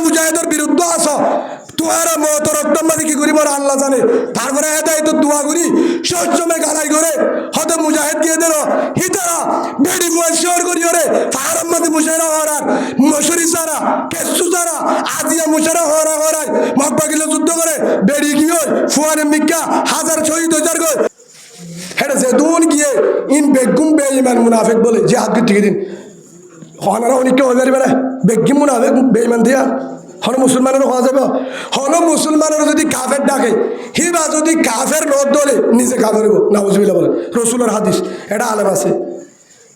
মুজাহিদের বিরুদ্ধে আছো তোরা মত রক্তম মাঝে কি করিব আল্লাহ জানে তারপরে এটাই তো দোয়া করি সবসময় গালাই করে হয়তো মুজাহিদ গিয়ে দিল হিতারা বেড়ি মুয়াশিওর করি ওরে ফারাম মাঝে মুশাইরা হরার মশরি সারা কেসু সারা আজিয়া মুশারা হরা হরাই মক্কা গিলে যুদ্ধ করে বেড়ি গিয়ে ফুয়ারে মিক্কা হাজার শহীদ হাজার গো হেডে যে দুন গিয়ে ইন বেগুম বেঈমান মুনাফিক বলে যে হাত ঠিক দিন হনারা অনেকে হয়ে পারবে না বেগুম মুনাফিক বেঈমান দিয়া হন মুসলমানের হওয়া যাবে হন মুসলমানের যদি কাফের ডাকে হিবা যদি কাফের নদ দলে নিজে কাফের হইব নাউজুবিল্লাহ বলে রসুলের হাদিস এটা আলেম আছে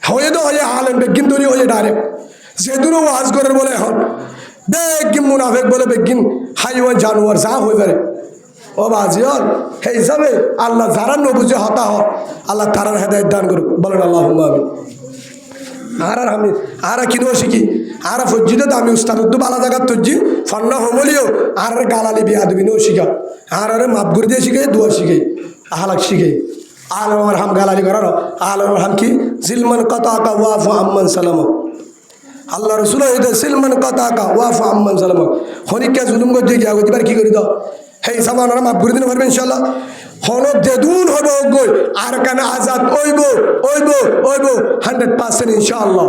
হয়ে তো হয়ে আলেম বেগিন তৈরি হয়ে ডাইরেক্ট যেদুরও ওয়াজ করে বলে এখন বেগিম মুনাফিক বলে বেগিন হাইওয়ান জানোয়ার যা হয়ে পারে ও বাজিয়র সেই হিসাবে আল্লাহ যারা নবুঝে হতা হ আল্লাহ তারার হেদায়েত দান করুক বলেন আল্লাহুম্মা আমিন আমি আর কিনো শিখি আর ফজ্জিতে আমি উস্তাদ উদ্দু বালা জায়গা তজ্জি ফন্না হমলিও আর গালালি বিয়া দিবি নো শিখা আর মাপ করে দিয়ে শিখে দোয়া শিখে আহলাক শিখে আলমার হাম গালালি করার আলমার হাম কি সিলমান কাতাকা ওয়াফু আম্মান সালাম আল্লাহ রসুল সিলমান কাতাকা ওয়াফু আম্মান সালাম হনিকা জুলুম করছে গিয়া গতিবার কি করি দাও সেই হিসাবে আপনারা মাপ করে দিতে পারবেন ইনশাল্লাহ হনত যেদুন হব গই আর কানে আজাদ ওইব ওইব ওইব 100% ইনশাআল্লাহ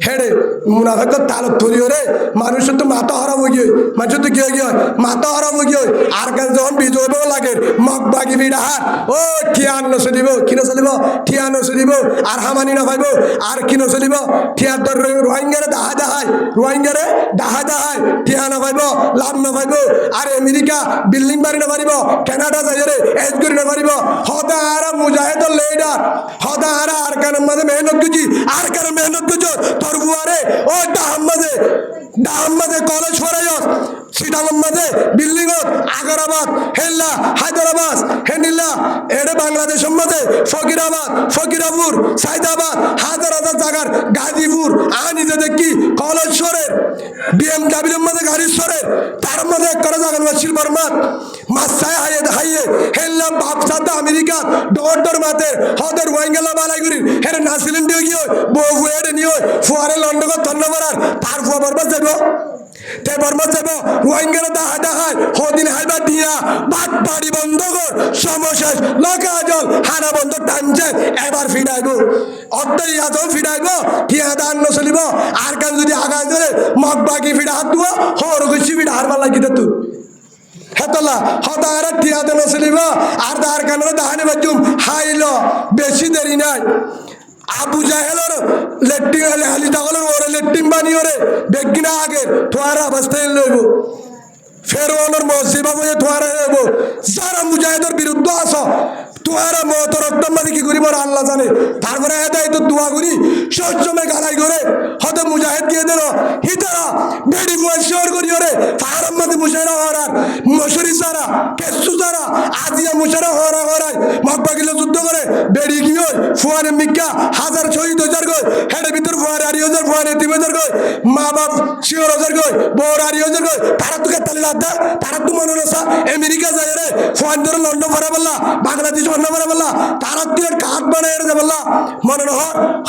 হেডে মুনাফিকের তালত ধরিও রে মানুষের তো মাথা হারাবো গিয়ে মানুষের তো গিয়ে গিয়ে মাথা হারাবো গিয়ে আর কান যখন বিজয় লাগে মগ বাগি বিড়া হাত ও ঠিয়ান নসে দিব কি নসে দিব ঠিয়া নসে দিব আর হামানি না পাইব আর কি নসে দিব ঠিয়ার তোর রোহিঙ্গারে দাহা দাহাই রোহিঙ্গারে দাহা দাহাই ঠিয়া না পাইব লাভ না পাইব আর আমেরিকা বিল্ডিং বাড়ি না পারিব কানাডা যাই রে এজ করি না পারিব হদা আর মুজাহিদুল লিডার হদা আর কানের মাঝে মেহনত করছি আর কানের মেহনত করছ তোর বুয়ারে ও ডাহাম মাঝে কলেজ ফরাইস সিটাগম মাঝে বিল্ডিং আগরাবাদ হেল্লা হায়দ্রাবাদ হেনিল্লা এডে বাংলাদেশের মাঝে ফকিরাপুর সাইদাবাদ হাজার হাজার জায়গার গাজীপুর আনিতে দেখি কলেজ সরে বিএমডাব্লিউর মাঝে গাড়ি সরে তার মাঝে করে জায়গার শিল্পর মাঠ মাসায় হাইয়ে হেল্লা বাপসাদ আমেরিকা ডর মাতে হদের ওয়াইঙ্গেলা বালাইগুড়ি হেরে নাসিলেন দিয়ে গিয়ে বউ এডে নিয়ে ফুয়ারে লন্ডন ধন্যবাদ তার ফুয়া বরবাদ যাব তে বরবাদ যাব রোহিঙ্গারা দাহা দাহায় হদিন হাইবা দিয়া বাদ বাড়ি বন্ধ কর সমস্যা লকা জল হারা বন্ধ টানছে এবার ফিরাইব অত্তই আজও ফিরাইব টিয়া দান নচলিব আর কান যদি আগায় ধরে মগ বাকি ফিরা হাত দুয়া হর গুছি ফিরা হারবার লাগিতে তুই হেতলা হতার টিয়া দেন নচলিব আর দার কানের দাহানে বাজুম হাইল বেশি দেরি নাই আবু জাহেলের লেট্টিন হালি তাগলের ওরে লেট্টিন বানিয়ে ওরে বেগিনা আগে তোয়ার অবস্থায় লইব ফেরওয়ানের মসজিবা বলে তোয়ার হইব যারা মুজাহিদের বিরুদ্ধে আছো তোয়ারা মত রক্তম মাঝে কি করিব আল্লাহ জানে তারপরে এটাই তো দোয়া করি সবসময় গালাই করে হয়তো মুজাহিদ গিয়ে দিল হিতারা বেড়ি মুয়াশিওর করি ওরে ফারাম মাঝে মুশাইরা হরার মশরি সারা কেসু সারা আজিয়া মুশারা হরা হরাই মক্কা গিলে যুদ্ধ করে বেড়ি গিয়ে ফুয়ারে মিক্কা হাজার শহীদ হাজার গই হেডে ভিতর ফুয়ারে 8,000 ফুয়ারে 3,000 গই মা বাপ 6,000 গই বউর 8,000 গই তারা তো কেতালি লাদা তারা তো মনে রসা আমেরিকা যায় রে ফুয়ান ধরে লন্ডন ভরা বললা বাংলাদেশ অন্য ভরা বললা তারা তুই কাঠ বানায় রে বললা মনে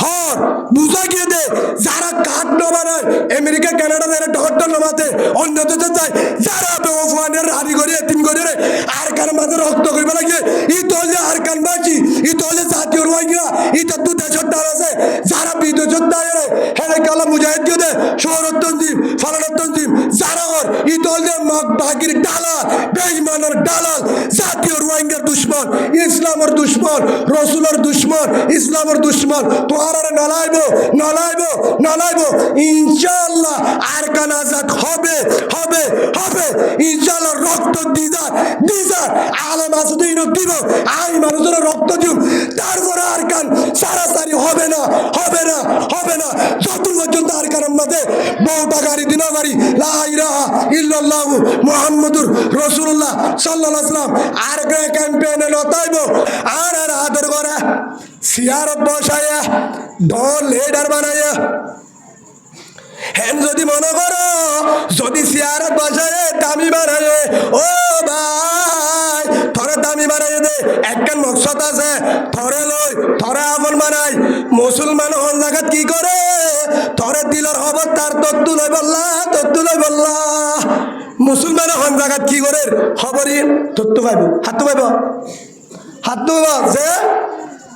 হর বুঝা গিয়ে দে যারা কাঠ না বানায় আমেরিকা কানাডা যায় ডক্টর নামাতে অন্য দেশে যায় যারা ফুয়ানের হাড়ি করে তিন করে রে আর কার মাঝে রক্ত করিবে লাগে ই তলে আর কান বাকি ই তলে জাতীয় রোহিঙ্গা ই তো দেশের দ্বার আছে যারা বিদেশের দ্বার রে হেরে কালা মুজাহিদ গিয়ে দে শহরের তঞ্জিম ফালানোর তঞ্জিম যারা ওর ই তলে মগ বাকির ডালাল বেঈমানের ডালাল জাতীয় রোহিঙ্গার দুশ্মন ইসলামের দুশ্মন রসুলের দুশ্মন ইসলামের দুশ্মন তোহার নলাইব ইনশাআল্লাহ আর কান আজাদ হবে হবে হবে ইনশাআল্লাহ রক্ত দিদার আলম আসুদ দিব আমি মানুষের রক্ত দিব তারপরে আর কান সারাসারি হবে না যত পর্যন্ত আর কানের মধ্যে বউটা গাড়ি দিনা গাড়ি লা ইলাহা ইল্লাল্লাহ মুহাম্মাদুর রাসূলুল্লাহ সাল্লাল্লাহু আলাইহি ওয়াসাল্লাম আর ক্যাম্পেইনে লতাইব আর আদর করে সিয়ারত বসায়া দল লিডার বানায়া হেন যদি মনে করো যদি সিয়ারত বসায় দামি বানায় ও ভাই থরে দামি বানায় দে একখান মকসদ আছে থরে লই থরে আপন বানাই মুসলমান হন জায়গাত কি করে থরে দিলর খবর তার তত্তু লই বললা মুসলমান হন জায়গাত কি করে খবরই তথ্য পাইব হাত পাইব হাত পাইব যে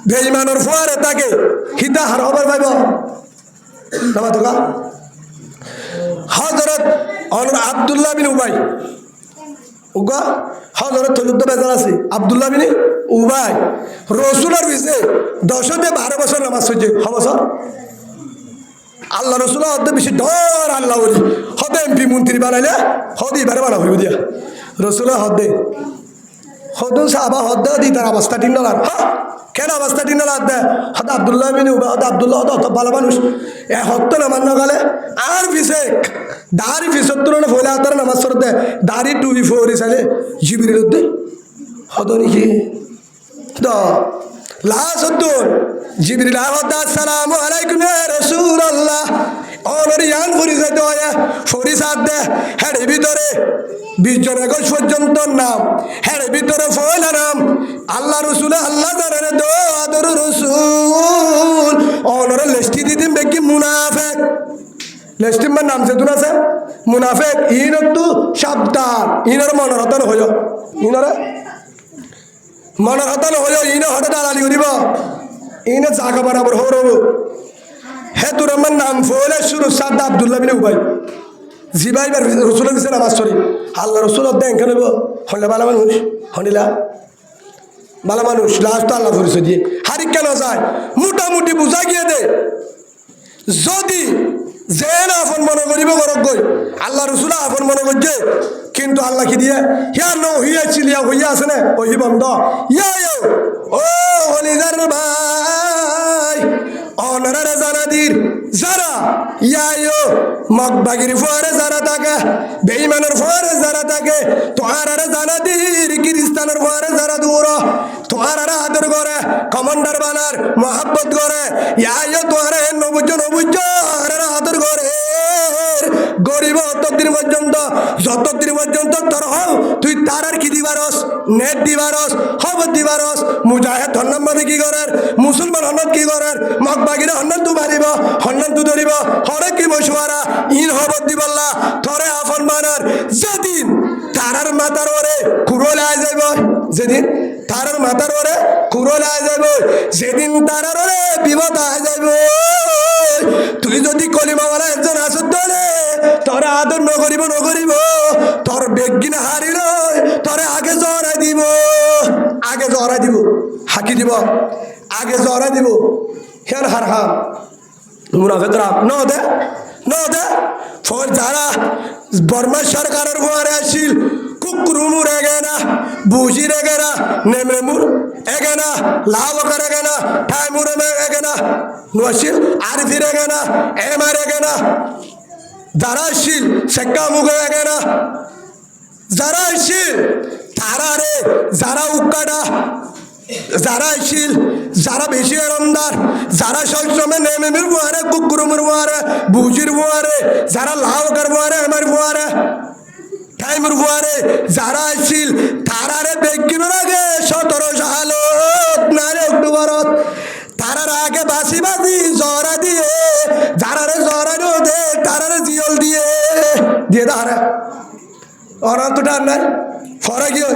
বেঈমানের ফুয়ারে তাকে হিতা হার খবর পাইব নামা তোকা হযরত আব্দুল্লাহ বিন উবাই উগা হযরত তলুদ্দ বেজার আছে আব্দুল্লাহ বিন উবাই রসুলের পিছে 10-12 বছর নামাজ পড়ছে বছর আল্লাহ রসুল হতে বেশি ডর আল্লাহ বলি হতে এমপি মন্ত্রী বানাইলে হদি এবারে বানা হইব দিয়া রসুল হদে হদু সাহাবা হদে দি তার অবস্থা $3 হ্যাঁ কেন অবস্থা $3 দে হদ আব্দুল্লাহ বিন উবাই হদ আব্দুল্লাহ হদ ভালো মানুষ এ হত্য নামাজ না গেলে আর পিছে দাড়ি পিছর তুলনে ফলে তার নামাজ পড়তে দাড়ি টুবি ফোরি চাইলে জিবির দে হদ নাকি তো লাস্ট জিবরিল আসসালামু আলাইকুম ইয়া রাসূলুল্লাহ অনরিয়ান ফরিজা দয়া ফরিজা দে হেডে ভিতরে 20 জন গজ পর্যন্ত নাম হেডে ভিতরে ফয়লা নাম আল্লাহ রাসূল আল্লাহ জানে দো আদর রাসূল অনর লিস্টি দিদিম বেকি মুনাফিক লিস্টি মান নাম যেতুন আছে মুনাফিক ইনতু সাবধান ইনর মনরতন হইল ইনরে মনরতন হইল ইন হঠাৎ দালালি করিব ইনে জাগা বরাবর হরব হে তোর আমার নাম ফলে শুরু সাদ আব্দুল্লাহ বিন উবাই জিবাই রসুলের পিছনে নামাজ পড়ি আল্লাহ রসুল দেন কেন হলে বালা মানুষ হনিলা বালা মানুষ লাস্ট আল্লাহ পরিচয় দিয়ে হারি কেন যায় মোটামুটি বুঝা গিয়ে দে যদি যে না আপন মনে করিব গরক গই আল্লাহ রসুল আপন মনে করছে কিন্তু আল্লাহ কি দিয়ে হিয়া ন হইয়া চিলিয়া হইয়া আছে না ওই বন্ধ ইয়া ও হলিদার ভাই অনারে জানাদির যারা ইয়ায়ো মগবাগির ফরে যারা থাকে বেঈমানের ফরে যারা থাকে তোহারে জানাদির খ্রিস্টানের ফরে যারা দূর তোহারে আদর করে কমান্ডার বানার মহব্বত করে ইয়ায়ো তোহারে নবুজ আদর করে গরিব ততদিন পর্যন্ত যতদিন পর্যন্ত তোর হও তুই তার আর কি দিবারস নেট দিবারস খবর দিবারস মুজাহিদ হন্নাম কি করার মুসলমান হন্নান কি করার মগবাগিরে হন্নান তু মারিব হন্নান তু ধরিব হরে কি মশওয়ারা ইন খবর দিবল্লা থরে আফন মানার যেদিন তারার মাথার ওরে কুরল আয় যাইব যেদিন তারার মাথার ওরে কুরল আয় যাইব যেদিন তারার ওরে বিপদ আয় যাইব তুই যদি কলিমাওয়ালা একজন আসত দলে তোরা আদর নকরিব তোর বেগিনা হারিল তোরে আগে জড়াই দিব হাকি দিব আগে জড়াই দিব হেন হার হাম মুনাফিকরা ন দে ফর যারা বর্মা সরকারের ভরে আসিল কুকুরুমুর এগে না বুঝির এগে না নেমেমুর এগে না লাভকার এগে না ঠাইমুর এগে না নসিল আরফির এগে না এমার এগে না যারা আসিল শেখা মুখে এগে না যারা আসিল তারা রে যারা উক্কাডা যারা আসিল যারা বেশি আরামদার যারা সবসময় নেমেমির বুয়ারে কুকুরুমুর বুয়ারে বুঝির বুয়ারে যারা লাভকার বুয়ারে এমার বুয়ারে টাইমুর বুয়ারে যারা আসিল তারা রে বেগিনোর আগে 17 সালত নারে অক্টোবরত তারার আগে বাসি জরা দিয়ে যারা রে জরানো দে তারা রে জিয়ল দিয়ে দাঁড়া ওরা তো টান নাই ফরে গিয়ে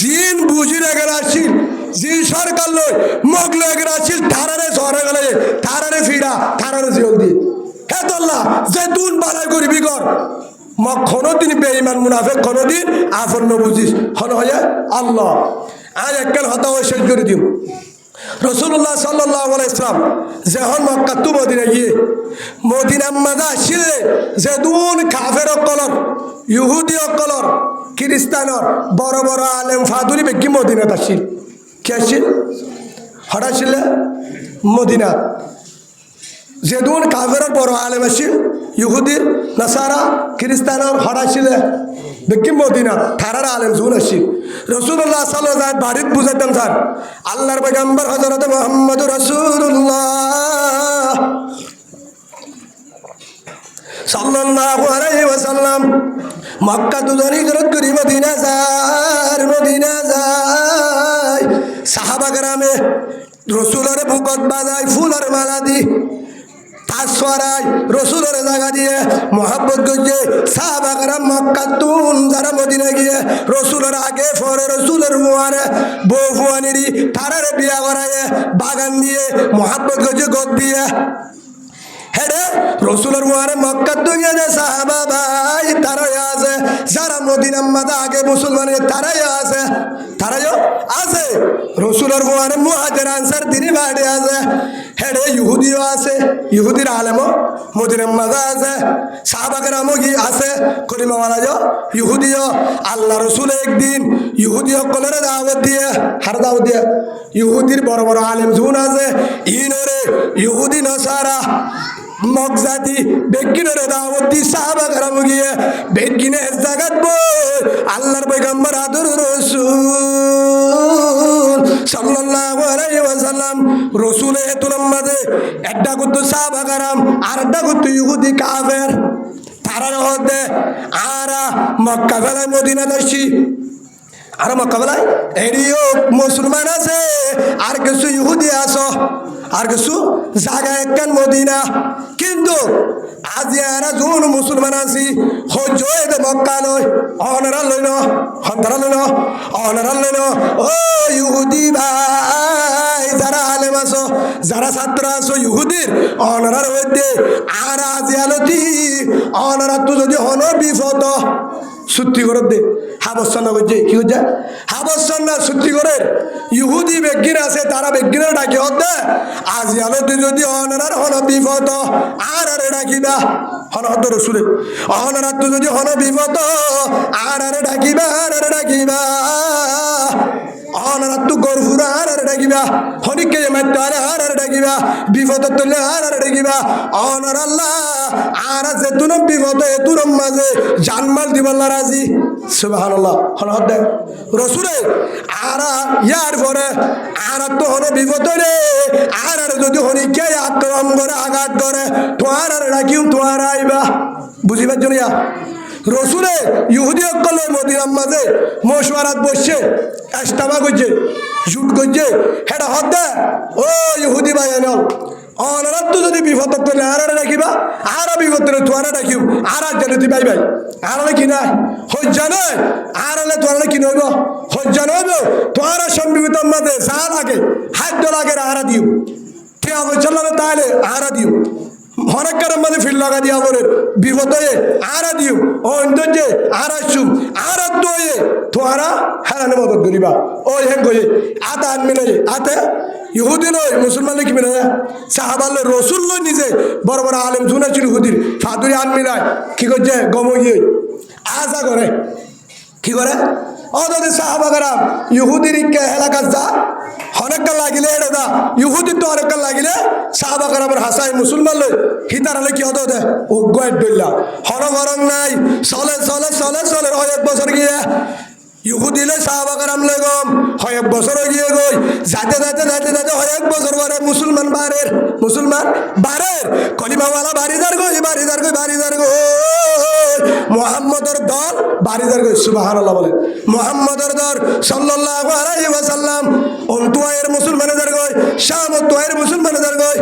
জিন বুঝির এগের আসিল জিন সরকার লই মগলো এগের আসিল তারারে জরা গেলে তারারে ফিরা তারারে জিয়ল দিয়ে হে তোল্লা যে দুন বালাই করবি কর মগ কোনোদিন বেঈমান মুনাফিক কোনোদিন আফন বুঝিস হন হয়ে আল্লাহ আজ একখান হতা হয়ে শেষ করে দিও রসুল্লাহ সাল্লাল্লাহু আলাইহি সাল্লাম যখন মক্কা তু মদিনা গিয়ে মদিনা মাঝে আসলে যে দুন কাফের কলর ইহুদি কলর খ্রিস্টানর বড় বড় আলেম ফাদুরি বেকি মদিনাত আসিল কি আসিল হঠাৎ মদিনা যে দুন কাফের বড় আলেম আসিল ইহুদির নাসারা খ্রিস্টানর হঠাৎ বেকি মদিনা থারার আলেম জুন আসিল রসুল্লাহ সাল্লাল্লাহু বাড়িত বুঝাইতাম স্যার আল্লাহর পয়গম্বর হযরত মুহাম্মদ রাসূলুল্লাহ সাল্লাল্লাহু আলাইহি ওয়াসাল্লাম মক্কা দুজন হিজরত করে মদিনা যায় সাহাবা کرامে রসুলের বুকত বাজায় ফুলের মালা দি তার সরাই রসুলের জায়গা দিয়ে মহাব্বত করছে সাহাবারা মক্কাতুন যারা মদিনা গিয়ে রসুলের আগে পরে রসুলের মুয়ারে বউ ফুয়ানিরি তারারে বিয়া করায় বাগান দিয়ে মহাব্বত করছে গদ দিয়ে হেডে রসুলের মুয়ারে মক্কাতুন গিয়ে সাহাবা ভাই তারাই আছে যারা মদিনার মাঝে আগে মুসলমানের তারাই আছে তারাইও আছে রসুলের মুয়ারে মুহাজির আনসার তিনি বাড়ি আছে হেডে ইহুদিও আছে ইহুদির আলেমও মদিনার মাঝে আছে সাহাবাকেরামও কি আছে কলিমাওয়ালাও ইহুদিও আল্লাহ রসুল একদিন ইহুদি সকলের দাওয়াত দিয়ে হার দাওয়াত দিয়ে ইহুদির বড় বড় আলেম জুন আছে ইনরে ইহুদি নসারা মগজাতি বেগিনের দাওয়াত দি সাহাবাকেরাম গিয়ে বেগিনে জাগাত বই আল্লাহর পয়গম্বর আদর রাসূল সাল্লাল্লাহু আলাইহি ওয়াসাল্লাম রসুলের হেতুলের মাঝে একটা করত সাহাবাকেরাম আর একটা করত ইহুদি কাফের তারার হতে আরা মক্কা ফেলায় মদিনা আসছি আর মক্কা ফেলায় এরিও মুসলমান আছে আর কিছু ইহুদি আছো আর কিছু জায়গা একখান মদিনা কিন্তু আজ এরা যোন মুসলমান আছি হজ্জ এতে মক্কা নয় অনারা লইন হন্তারা লইন অনারা লইন ও ইহুদি ভাই যারা আলেম আছো যারা ছাত্র আছো ইহুদির অনারার হইতে আর আজ আলতি অনারা তো যদি হন বিপদ সত্যি করে দে হাবস্থান করছে কি হচ্ছে হাবস্থান না সত্যি করে ইহুদি বেগিন আছে তারা বেগিনের ডাকি হতে আজ আলোতে যদি অনারার হন বিপদ আর আরে ডাকিবা হন হত রসুলে অনারার তো যদি হন বিপদ আর আরে ডাকিবা আর আরে ডাকিবা অনারার তো গরফুরা আর আরে ডাকিবা হনিকে মাত্র আর আরে ডাকিবা বিপদ তুললে আর আরে ডাকিবা অনার আল্লাহ আর আছে তুন বিপদ এতুর মাঝে জানমাল দিবাল্লা রাজি সুবহানাল্লাহ হন হতে রসুলে আর ইয়ার পরে আর তো হন বিপদ রে আর যদি হনিকে আক্রমণ করে আঘাত করে তোমার আর ডাকিও তোমার আইবা বুঝিবার জন্য রসুলে ইহুদি অকলে মদিনার মাঝে মশওয়ারাত বসছে এস্তামা করছে জুট করছে হেটা হতে ও ইহুদি ভাই এন অনারাত তো যদি বিপদ করলে আর রাখিবা আর বিপদ করলে তোমার ডাকিও আর জানে তুই ভাই ভাই আর কি না হজ্জা নয় আর হলে তোমার কি নইব হজ্জা নইব তোমার সম্বিত মাঝে যা লাগে হাত লাগে আর দিও ঠিক আছে চলবে তাহলে আর দিও হরেকার মাঝে ফিল লাগা দিয়া বলে বিপদ হয়ে আর দিও ও যে আর আসুম আর তো তোরা হারানো মদত করিবা ওই হেন কয়ে আতা আনবি না আতে ইহুদি নয় মুসলমান কি মিলে সাহাবাল্লে রসুল লই নিজে বড় বড় আলেম শুনে ছিল ইহুদির ফাদুরি আনবি না কি করছে গমগিয়ে আশা করে কি করে ও যদি সাহাবাগারাম ইহুদির এলাকার যা অনেকটা লাগিলে এটা দা ইহুদির তো অনেকটা লাগিলে সাহাবাগারামের হাসাই মুসলমান লই হিতার হলে কি হতো ও গয়ের ডইলা হরগরং নাই চলে চলে চলে চলে এক বছর গিয়ে ইহুদিলে সাহাবাগারাম লেগম এক বছর গিয়ে গই যাতে যাতে যাতে যাতে এক বছর পরে মুসলমান বারের কলিমাওয়ালা বাড়িদার গই মুহাম্মদের দল বাড়িদার গই সুবহানাল্লাহ বলে মুহাম্মদের দল সাল্লাল্লাহু আলাইহি ওয়াসাল্লাম অন্তুয়ের মুসলমানদের গই শাম তোয়ের মুসলমানদের গই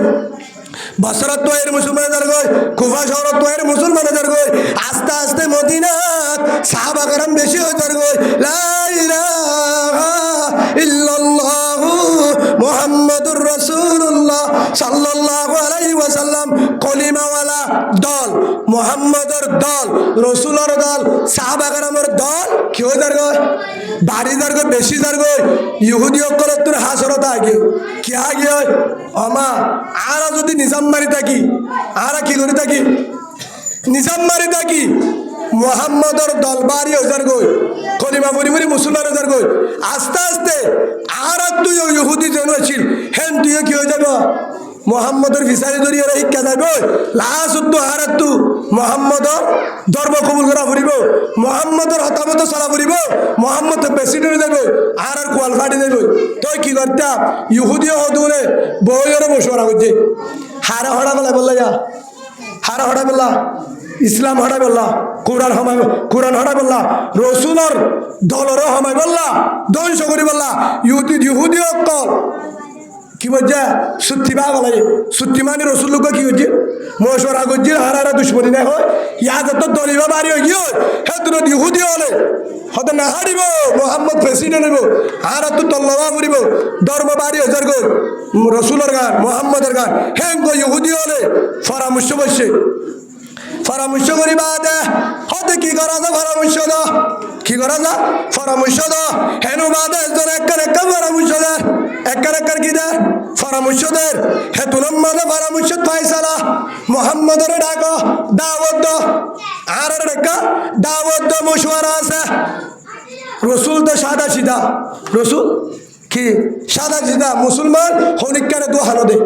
বসরত তোয়ের মুসলমানদের গই কুফা শহর তোয়ের মুসলমানদের গই আস্তে আস্তে মদিনাত সাহাবাগণ বেশি হইতার গই লা ইলাহা ইল্লাল্লাহ মুহাম্মাদুর রাসূলুল্লাহ সাল্লাল্লাহু আলাইহি ওয়াসাল্লাম কলিমাওয়ালা দল মুহাম্মদের দল রসুলের দল সাহাবাগণের দল কি হইতার গই বাড়িদার গই বেশি দার গই ইহুদি সকল তোর হাসরত আগে কি আগে আমা আর যদি নিজাম মারি থাকি আর কি করি থাকি নিজাম মারি থাকি মুহাম্মদের দল বাড়ি হইতার গই কলিমা পড়ি পড়ি মুসলমান হইতার গই আস্তে আস্তে আর তুই ইহুদি যেন ছিল হেন তুই কি হয়ে যাব মোহাম্মদের ফিসারি ধরিয়ে শিক্ষা যাব লাস্ট আর তু মোহাম্মদর ধর্ম কবুল করা ফুরিব মোহাম্মদর হতামত চলা ফুরিব মোহাম্মদ প্রেসিডেন্ট দেব আর কোয়াল ফাটি দেব তুই কি করতা ইহুদিও হদুরে বইয়ের মশওয়ারা করছে হারা হড়া বেলা বললা যা হারা হড়া বেলা ইসলাম হড়া বেলা কোরআন হড়া বেলা রসুলর দলর হমাই বললা ধ্বংস করি বললা ইহুদি অকল কি বলছে সত্যি বা বলাই সত্যি মানে রসুল লোক কি করছে মশওয়ারা করছে হারা দুশ্মনী না হয় ইয়াদ তো দলিবা বাড়ি হয়ে গিয়ে হে তুমি ইহুদি হলে হয়তো না হারিব মোহাম্মদ প্রেসিডেন্ট হইব আর তো তল্লবা করিব ধর্ম বাড়ি হাজার গো রসুলের গান মোহাম্মদের গান হ্যাঁ গো ইহুদি হলে পরামর্শ বসছে পরামর্শ করি বাদে হতে কি করা যায় পরামর্শ দাও কি করা যায় পরামর্শ দাও হেনু বাদে একজন একার পরামর্শ দেয় একার কি দেয় পরামর্শ দেয় হে তুলম মাঝে পরামর্শ পাইসালা মোহাম্মদের ডাকো দাওয়াত আর রেখা দাওয়াত মশওয়ারা আছে রসুল তো সাদা সিধা রসুল কি সাদা সিধা মুসলমান হনিকারে দু হানো দে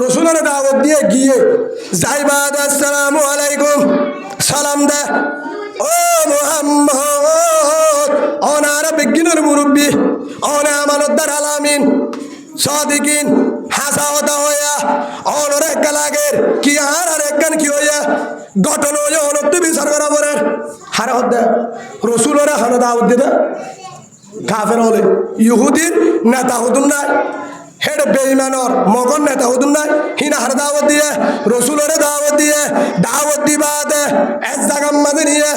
রসুলের দাওয়াত দিয়ে গিয়ে যাইবাদ আসসালামু আলাইকুম সালাম দে ও মোহাম্মদ ওনার বিজ্ঞানের মুরব্বী ওনা আমানতদার আলামিন সাদিকিন হাসাওতা হইয়া অনর একটা লাগের কি আর একখান কি হইয়া গঠন হইয়া অনত্ব বিচার করা পরে হারে হদ্দে রসুলের হানো দাওয়াত দিতে কাফের হলে ইহুদির নেতা হতুন নাই হেড বেঈমানর মগন নেতা হতুন নাই হিনা হার দাওয়াত দিয়ে রসুলের দাওয়াত দিবা দে এক জায়গার মাঝে নিয়ে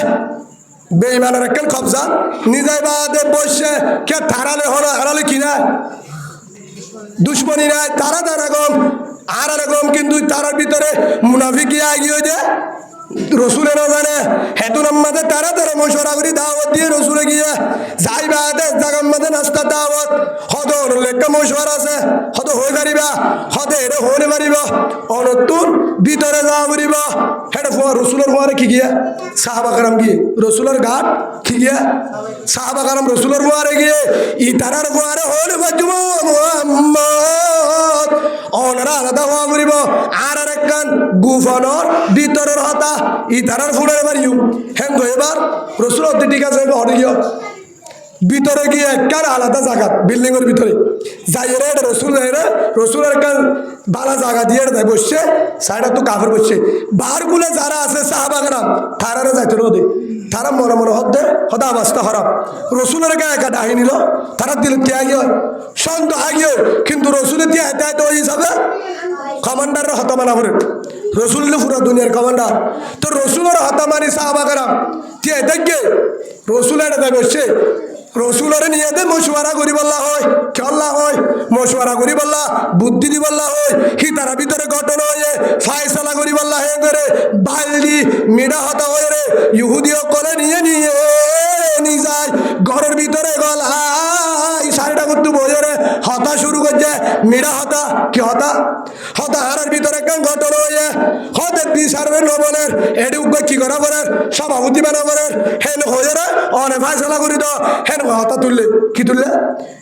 বেঈমানের একখান কবজা নিজেই বাদে বসে কে ঠারালে হলো হারালে কিনা দুশ্মনী নাই তারা গম আর গম কিন্তু তারার ভিতরে মুনাফিকি আগিয়ে যায় রসুলের জানে হেতুন আমাদের তারা মশওয়ারা করি দাওয়াত দিয়ে রসুলে গিয়ে যাইবা জাগার মধ্যে নাস্তা দাওয়াত হদ লেখা মশওয়ারা আছে হদ হয়ে পারিবা হদে এটা হলে পারিব অনতুন ভিতরে যাওয়া পারিব হেটা রসুলের ফুয়ারে কি গিয়া সাহাবা কারাম গিয়ে রসুলের ঘাট কি গিয়া সাহাবা কারাম রসুলের ফুয়ারে গিয়ে ই তারার ফুয়ারে হলে বাজুব মোহাম্মদ অনরা আলাদা হওয়া পারিব আর একখান গুফানোর ভিতরের হতা ই তারার ফুড়ে পারিও হ্যাঁ এবার রসুল ঠিক আছে হটে গিয়ে ভিতরে গিয়ে একখান আলাদা জায়গা বিল্ডিং এর ভিতরে যাই রে রসুলের একখান বালা জায়গা দিয়ে দেয় বসছে সাইডা তো কাফের বসছে বারগুলো যারা আছে সাহাবাগরা তারারে যাইতে রোদে তারা মনে মনে হতে হদা অবস্থা খারাপ রসুলের গায়ে একা ডাহি নিল তারা দিল ত্যাগ সন্দেহ আগিয়ে কিন্তু রসুলের দিয়ে হেঁটে ওই হিসাবে কমান্ডাররা হতমানা করে রসুল পুরো দুনিয়ার কমান্ডার তো রসুলের হতামানি সাহাবাগরা দিয়ে দেখে রসুলের দেয় বসছে রসুলের নিয়ে দে মশওয়ারা করি বললা হয় চল্লা হয় মশওয়ারা করি বললা বুদ্ধি দি বললা হয় কি তারা ভিতরে ঘটনা হয়ে ফায়সালা করি বললা হয়ে করে বালদি মিডা হতা হয়ে রে ইহুদিও করে নিয়ে যায় ঘরের ভিতরে গলাই শাড়িটা করতে বয়ে রে হতা শুরু করছে মিডা হতা কি হতা হারার ভিতরে কেন ঘটনা হয়ে হতে বিচারের নবনের এটি কি করা করার সভাপতি বানা করার হেন হয়ে রে অনে ফায়সালা করি তো হেন হতা তুললে কি তুললে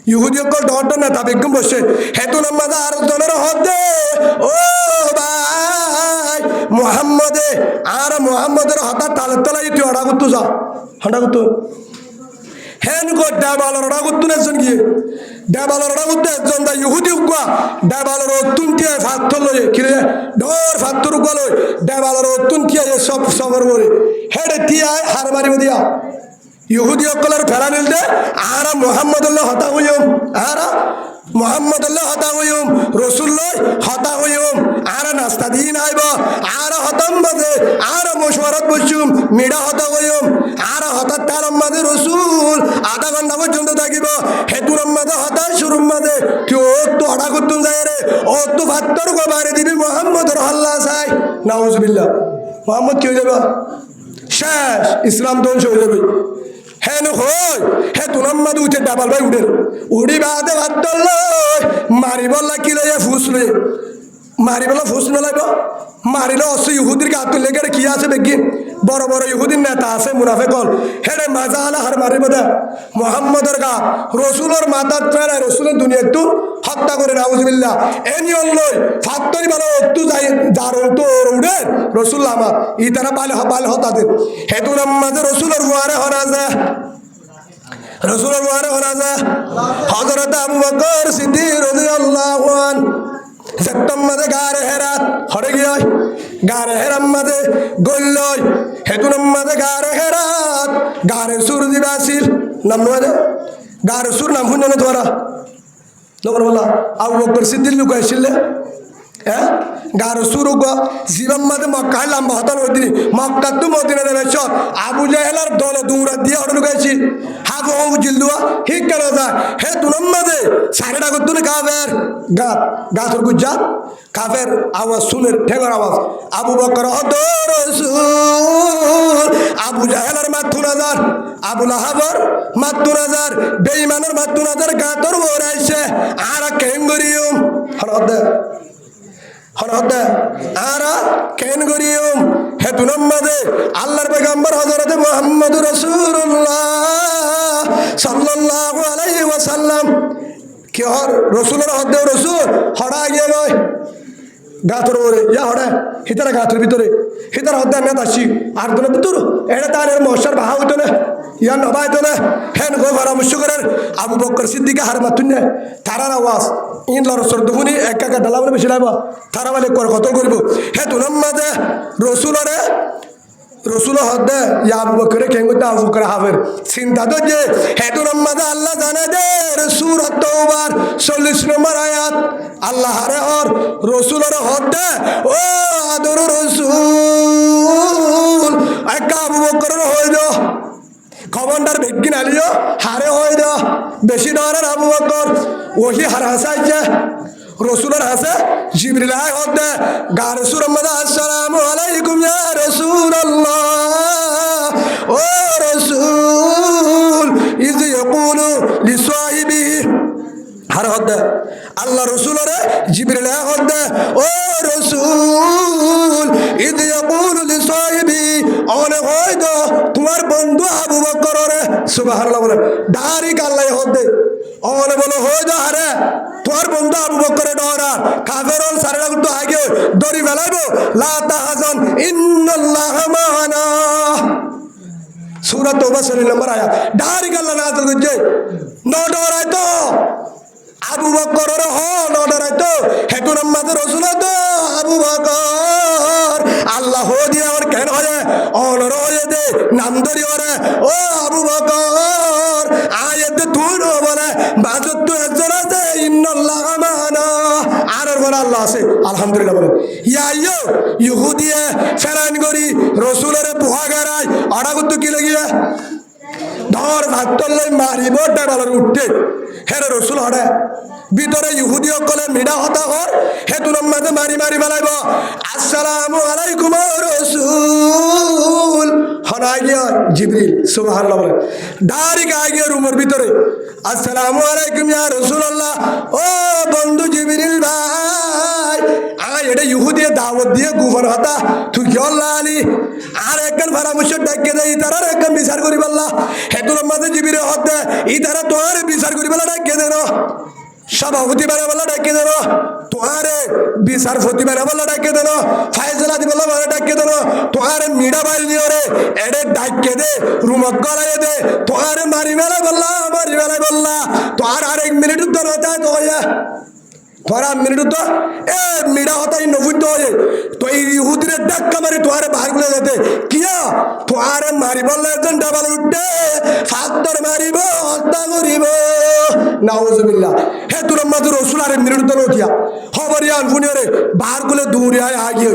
ইহুদি অকল ডর নেতা বেগম বসে হেতুন আমাদের আর জনের হদে ও ভাই মোহাম্মদের হঠাৎ তালের তলায় তুই অর্ডার করতো যা হঠাৎ করতো হেন গো ডাবালের অর্ডার করতো না একজন গিয়ে ডাবালের অর্ডার করতো একজন দা ইহুদি উকুয়া ডাবালের অত্যুন টিয়া ফাত্তর লয়ে কিরে ডর ফাত্তর উকুয়া লই ডাবালের অত্যুন টিয়া সবর বলে হেডে টিয়ায় হার মারিব দিয়া ইহুদি অকলের ফেরা নিলতে আর মোহাম্মদুল্লাহ হতা হইম আর মোহাম্মদুল্লাহ হতা হইম রসুল্লাহ হতা হইম আর নাস্তা দিন আইব আর হতাম বাজে আর মশওয়ারত বসুম মিডা হতা হইম আর হঠাৎ তার মাঝে রসুল আধা ঘন্টা পর্যন্ত থাকিব হেতুর মাঝে হতাশ শুরুর মাঝে কেউ তো হঠা করতুন যায় রে ও তো ভাত্তর গোবারে দিবি মোহাম্মদের হল্লা চাই নাউজুবিল্লাহ মোহাম্মদ কি হয়ে যাবে শেষ ইসলাম ধ্বংস হয়ে যাবে হেন হই হে তুনাম্মাদ উঠে ডাবাল ভাই উঠে উড়ি বাদে ভাত মারি বললা কি লইয়া ফুস লইয়া মারি বলা ফুস মেলাইব মারিলে অস ইহুদির গা তুললে গেলে কি আছে দেখি বড় বড় ইহুদির নেতা আছে মুনাফেকল হেরে মাজা আলা হার মারিব দে মোহাম্মদের গা রসুলের মাথার প্রায় রসুলের দুনিয়া একটু হত্যা করে নাউজুবিল্লাহ এনিয়ন লই ফাত্তরি ভালো একটু যাই যার তো উড়ে রসুল আমার ই তারা পালে হতাতে হেতু নামাজে রসুলের বুয়ারে হরা যায় রসুলের বুয়ারে হরা যায় হযরত আবু বকর সিদ্দিক রাদিয়াল্লাহু আনহু সেপ্তম মাঝে গারে হেরাত হরে গিয়ে গারে হেরাম মাঝে গল্লই হেতুনম মাঝে গারে হেরাত গারে সুর দিবাসির নাম নয় গারে সুর নাম শুনে না তোমারা লোকের বলা আবু বকর সিদ্দিক লোক আসছিলে হ্যাঁ গারো সুরু গো জীবন মাঝে মক্কা লম্বা হতাল ওই মক্কা তো মদিনা দেবে চল আবু জাহেলার দলে দৌড়া দিয়ে হঠাৎ লুকাইছি হাবু হবু জিলদুয়া ঠিক কেন যায় হে দুনম মাঝে সাড়েটা করতো না কাফের গাত গাছর গুজ্জাত কাফের আওয়াজ শুনের ঠেঙ্গার আওয়াজ আবু বকর হদ রসুল আবু জাহেলার মাথু নাজার আবু লাহাবর মাথু নাজার বেঈমানের মাথু নাজার গাতর ওরাইছে আর কেঙ্গরিয়ম হরদ হরদে আরা কেন করিয়ম হে তুনম্মাদে আল্লাহর পয়গম্বর হযরত মুহাম্মদুর রাসূলুল্লাহ সাল্লাল্লাহু আলাইহি ওয়াসাল্লাম কি হর রাসূলের হদে রাসূল হড়া গিয়ে গয় গাতর ওরে ইয়া হড়া হিতারা গাতর ভিতরে হিতার হদে না দাসি আর দনে ভিতর এটা তার মহশর বাহা হইতো না ইয়া নবাইতো না হেন গো পরামর্শ করেন আবু বকর সিদ্দিক হার মাতুন না তারার আওয়াজ ইন লরসর দুগুনি একা একা ডালা মানে বেশি লাইব তারা বলে কর কত করব হে তুনম্মাদে রসুল হদে ইয়া আবু বকরে কেঙ্গুতে আবু বকর হাফের চিন্তা তো যে হে তুনম্মাদে আল্লাহ জানে দে সূরা তাওবার 40 নম্বর আয়াত আল্লাহ হারে হর রসুলের হদে ও আদর রসুল একা আবু বকরের হয়ে যাও খবরদার বেগিন আলিও হারে হয়ে যাও বেশি ডরের আবু বকর ওহি হার হাসাইছে রসুলের হাসে জিবরিল আয় হদে গা রসুল আসসালামু আলাইকুম ইয়া রাসূলুল্লাহ ও রসুল ইয ইয়াকুলু লিসাহিবিহি হার হদে আল্লাহ রসুলের জিবরিল আয় হদে ও রসুল ইয ইয়াকুলু লিসাহিবিহি অনে হয় দো তোমার বন্ধু আবু বকরের সুবহানাল্লাহ বলে ডাইরেক্ট আল্লাহ হদে অনে বলো হয়ে যা হারে তোর বন্ধু আবু বকরে ডরা কাফেরল সারা গুতো আগে দড়ি বেলাইবো লা তাহজান ইন্নাল্লাহা মা'ানা সূরা তাওবা 40 নম্বর আয়াত ডাইরেক্ট আল্লাহ নাযিল করছে ন ডরাই তো আবু বকরের হ ন ডরাই তো হেতু নামাজে রাসূল তো আবু বকর আল্লাহ হো দিয়ে আর কেন হয় অনর হয়ে দে নাম ধরি ওরে ও আবু বকর আয়াতে তুই বলে বাজত তো একজন আছে ইন্নাল্লাহা মা'ানা আর বলে আল্লাহ আছে আলহামদুলিল্লাহ বলে ইয়া ইহুদিয়ে ফেরান করি রাসূলের পোহা গারাই আড়া কত কি লাগিয়া ধর ভাতলাই মারিব ডাবালার উঠতে হেরে রসুল হড়ে ভিতরে ইহুদি সকলে মিডা হতা হর হেতু নামাজে মারি মারি বেলাইব আসসালামু আলাইকুম রসুল হনাই গিয়া জিবরিল সুবহানাল্লাহ বলে ডাইরেক্ট আই গিয়া রুমের ভিতরে আসসালামু আলাইকুম ইয়া রাসূলুল্লাহ ও বন্ধু জিবরিল ভাই আয় এটা ইহুদিয়ে দাওয়াত দিয়ে গুফর হতা তুই কি আল্লাহ আলী আর একজন পরামর্শ ডাকে দেয় তারা একজন বিচার করি বললা হেতু নামাজে জিবরিল হতে ই তারা তোর বিচার করি বলা ডাকে দেন সভাপতি বেড়া বলা ডাকে দেন তোহারে বিচারপতি বেড়া বলা ডাকে দেন ফাইজলা দি বলা ডাকে দেন তোহারে মিডা বাইল দিও রে এডে ডাকে দে রুমত গলায় দে তোহারে মারি বেলা বললা তোহার আর 1 মিনিট উত্তর হতা তো তোরা মিনিট তো এ মিডা হতাই নবুদ্ধ হয়ে তো এই ইহুদিরে ডাক্কা মারি তোহারে বাহার গুলো যেতে কিয়া তোহারে মারি বললে একজন ডাবাল উঠবে ফাত্তর মারিব হত্যা করিব নাউজুবিল্লাহ হে তোর মাঝে রসুল আরে মিনিট তো নকিয়া খবরিয়া আনফুনিয়রে বাহার গুলো দৌড়ে আয় আগে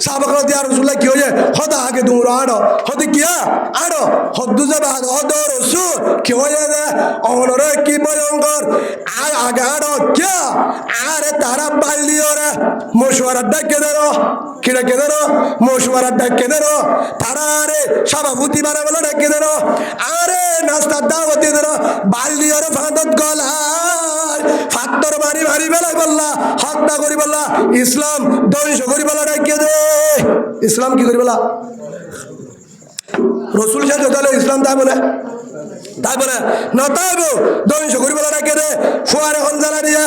সাবাকলা দিয়া রসুল্লাহ কি হয়ে হদা আগে দৌড় আড়ো হতে কিয়া আড়ো হদ্দু যাবে হদ রসুল কি হয়ে রে অনরে কি ভয়ঙ্কর আয় আগে আড়ো কিয়া আরে তারা পাল্লিও রে মশওয়ারা ডাকে দেন কি ডাকে দেন মশওয়ারা ডাকে দেন তারা আরে সভাপতি বানা বলে ডাকে দেন আরে নাস্তার দাওয়াতি দেন বাল্লিও রে ফাঁদত গলায় ফাত্তর মারি মারি বেলায় বললা হত্যা করি বললা ইসলাম ধ্বংস করি বলা ডাকে দে ইসলাম কি করি বলা রসুল সাথে তাহলে ইসলাম তাই বলে নতাইব ধ্বংস করি বলা ডাকে দে ফুয়ারে হনজালা দিয়ে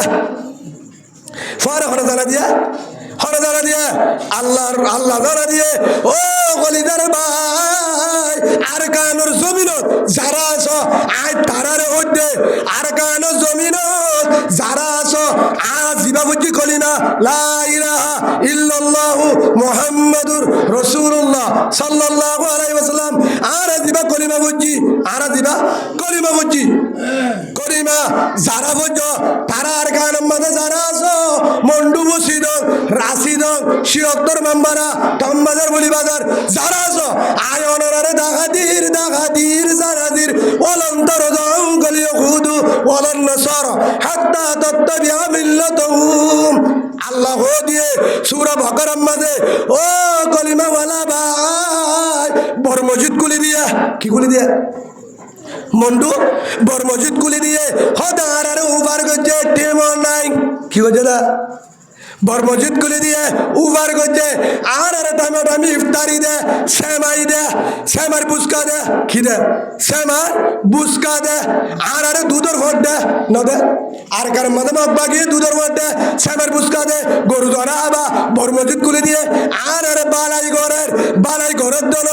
হরে দিয়ে আল্লাহ জানা দিয়ে ও গলিদার ভাই আর কানোর জমিনত যারা আছো আয় তারারে হইতে আর কানোর জমিনত যারা আছো আজ জিবাবুজি কলিনা লা ইলাহা ইল্লাল্লাহু মুহাম্মাদুর রাসূলুল্লাহ সাল্লাল্লাহু আলাইহি ওয়াসাল্লাম আর জিবা কলিমা বুজি কলিমা যারা বলছ তারা আর গানের মাঝে যারা আছো মন্ডু বসিদ রাশিদ শিয়ত্তর মাম্বারা টম্বাজার বলিবাজার যারা আছো আয় অনরারে দাগাদির জারাদির অলন্তর জঙ্গলীয় খুদু অলন নসর হাত্তা তত্ত্বিয়া মিল্লাতুহুম আল্লাহ দিয়ে সূরা বাকারার মাঝে ও কলিমাওয়ালা ভাই বড় মসজিদ খুলে দিয়া কি খুলে দিয়া মন্ডু বড় মসজিদ খুলে দিয়ে হদার আর উবার করছে টেম নাই কি করছে না বড় মসজিদ খুলে দিয়ে উবার করছে আর দামি ইফতারি দে শ্যামার বুসকা দে কি দে শ্যামার বুসকা দে আর দুধের ভোট দে ন দে আর কার মাঝে বাগিয়ে দুধের ভোট দে শ্যামার বুসকা দে গরু ধরা আবা বড় মসজিদ খুলে দিয়ে আর বালাই ঘরের দল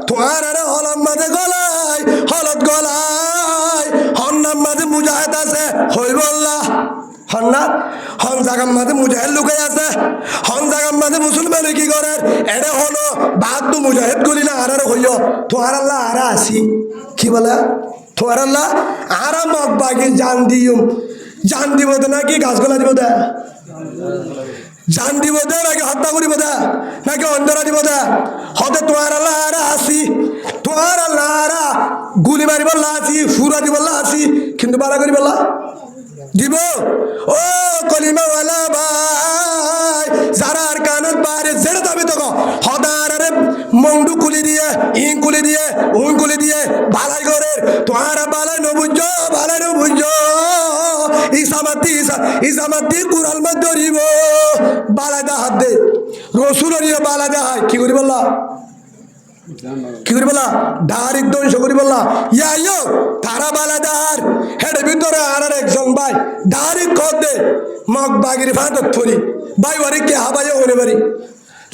তোমার হলম মাঝে হলত গলায় হন্নার মাঝে মুজাহিদ আছে হইব আল্লাহ হন্না হন জাগার মাঝে মুজাহিদ লুকাই আছে হন জাগার মাঝে মুসলমান কি করে এটা হলো বাদ তো মুজাহিদ করি না আর হইল তোমার আল্লাহ আর আসি কি বলে তোমার আল্লাহ আর মগ বাগি জান দিব দে নাকি গাছগুলা দিব দে জান দিব দে নাকি হত্যা করিব দে নাকি অন্ধরা দিব দে হতে তোমার আল্লাহ আর আসি তোমার আল্লাহ আর গুলি মারি বললা আসি ফুরা দিব আসি কিন্তু বাড়া করি বললা দিব ও কলিমাওয়ালা ভাই যারা আর কানত বাইরে জেরে যাবে তো হদার আরে মন্ডু কুলি দিয়ে ইং কুলি দিয়ে উং কুলি দিয়ে বালাই ঘরের তোমার বালাই নবুজ ইসামাতি কুরাল মা ধরিব বালাই দা হাত দে রসুল বালাই দা হাই কি করি বললা কি করি বললা ডাইরেক্ট ধ্বংস করি বললা ইয়ো তারা বালা দার হেড ভিতরে আর একজন ভাই ডাইরেক্ট কর দে মগ বাগির ফাঁদত থরি ভাই ওরে কে হাবাই হলে বাড়ি